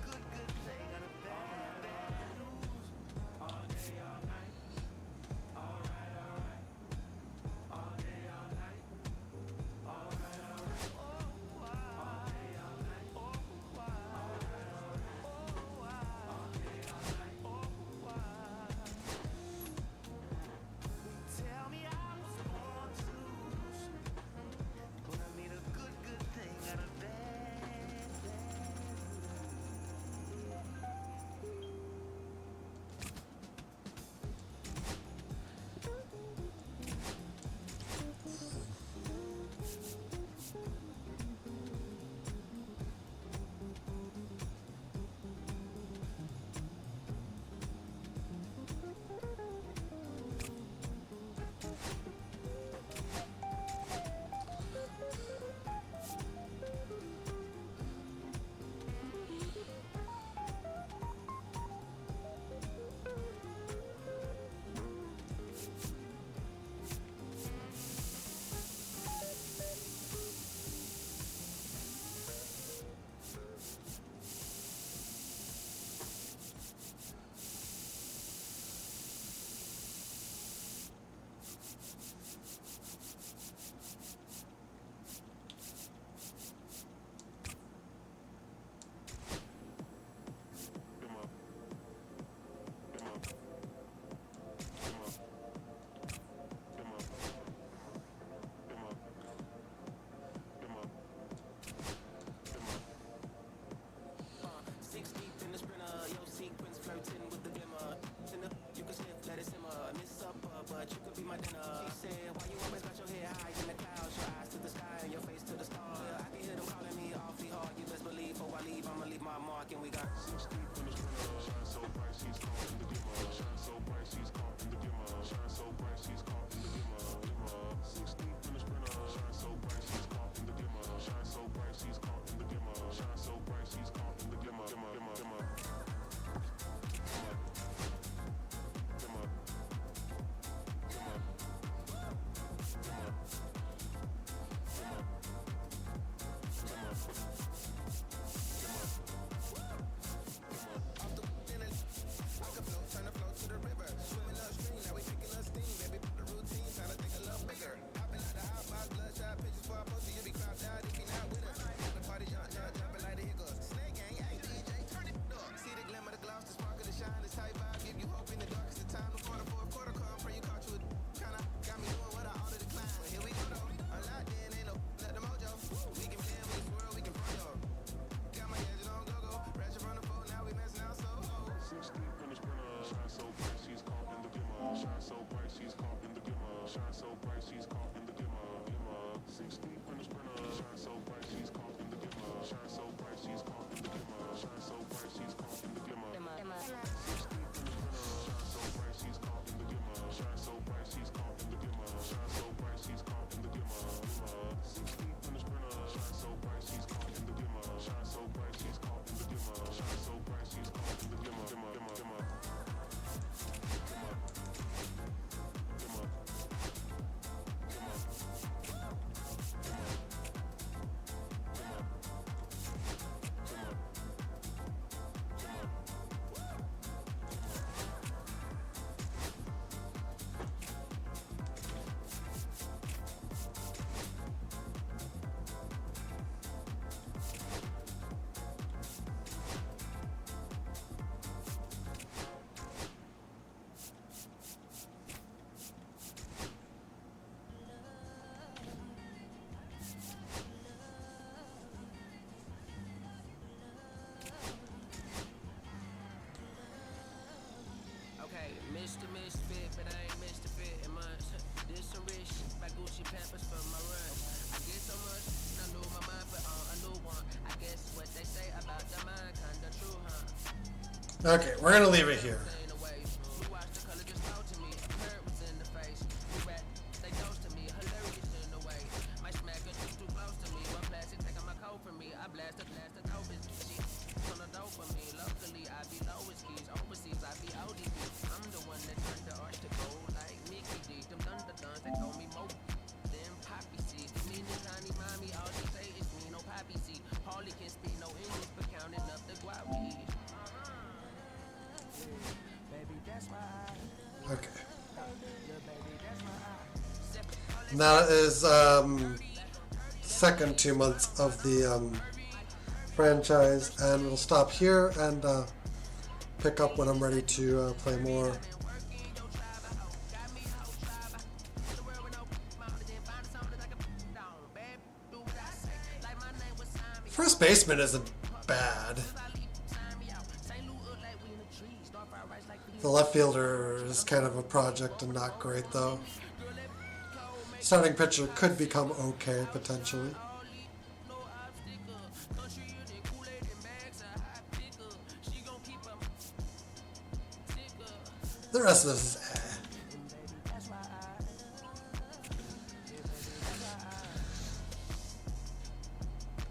Okay, Mr. Misfit, but I ain't Mr. Fit in much. This some rich shit by Gucci Pampers for my run. I get so much, I lose my mind, but on a new one. I guess what they say about the mind, kinda true, huh? Okay, we're gonna leave it here. We watch the color just talk to me. A bird was in the face. We rap, they toast to me. Hilarious in the way. My smack is just too close to me. One plastic taking my coat from me. I blast a dope is she on the dope for me. Locally, I be low as keys. Overseas, I be ODB. I'm the one that turned the arch to gold like Mickey D. Them thunderdons, they told me mo. Them poppy seeds. The meaning tiny mommy. All she say is me, no poppy seed. Hardly can speak no English, but counting up the guap we eat. Okay. And that is second 2 months of the franchise, and we'll stop here and pick up when I'm ready to play more. First baseman isn't bad. The left fielder is kind of a project and not great though. Starting pitcher could become okay potentially. The rest of this is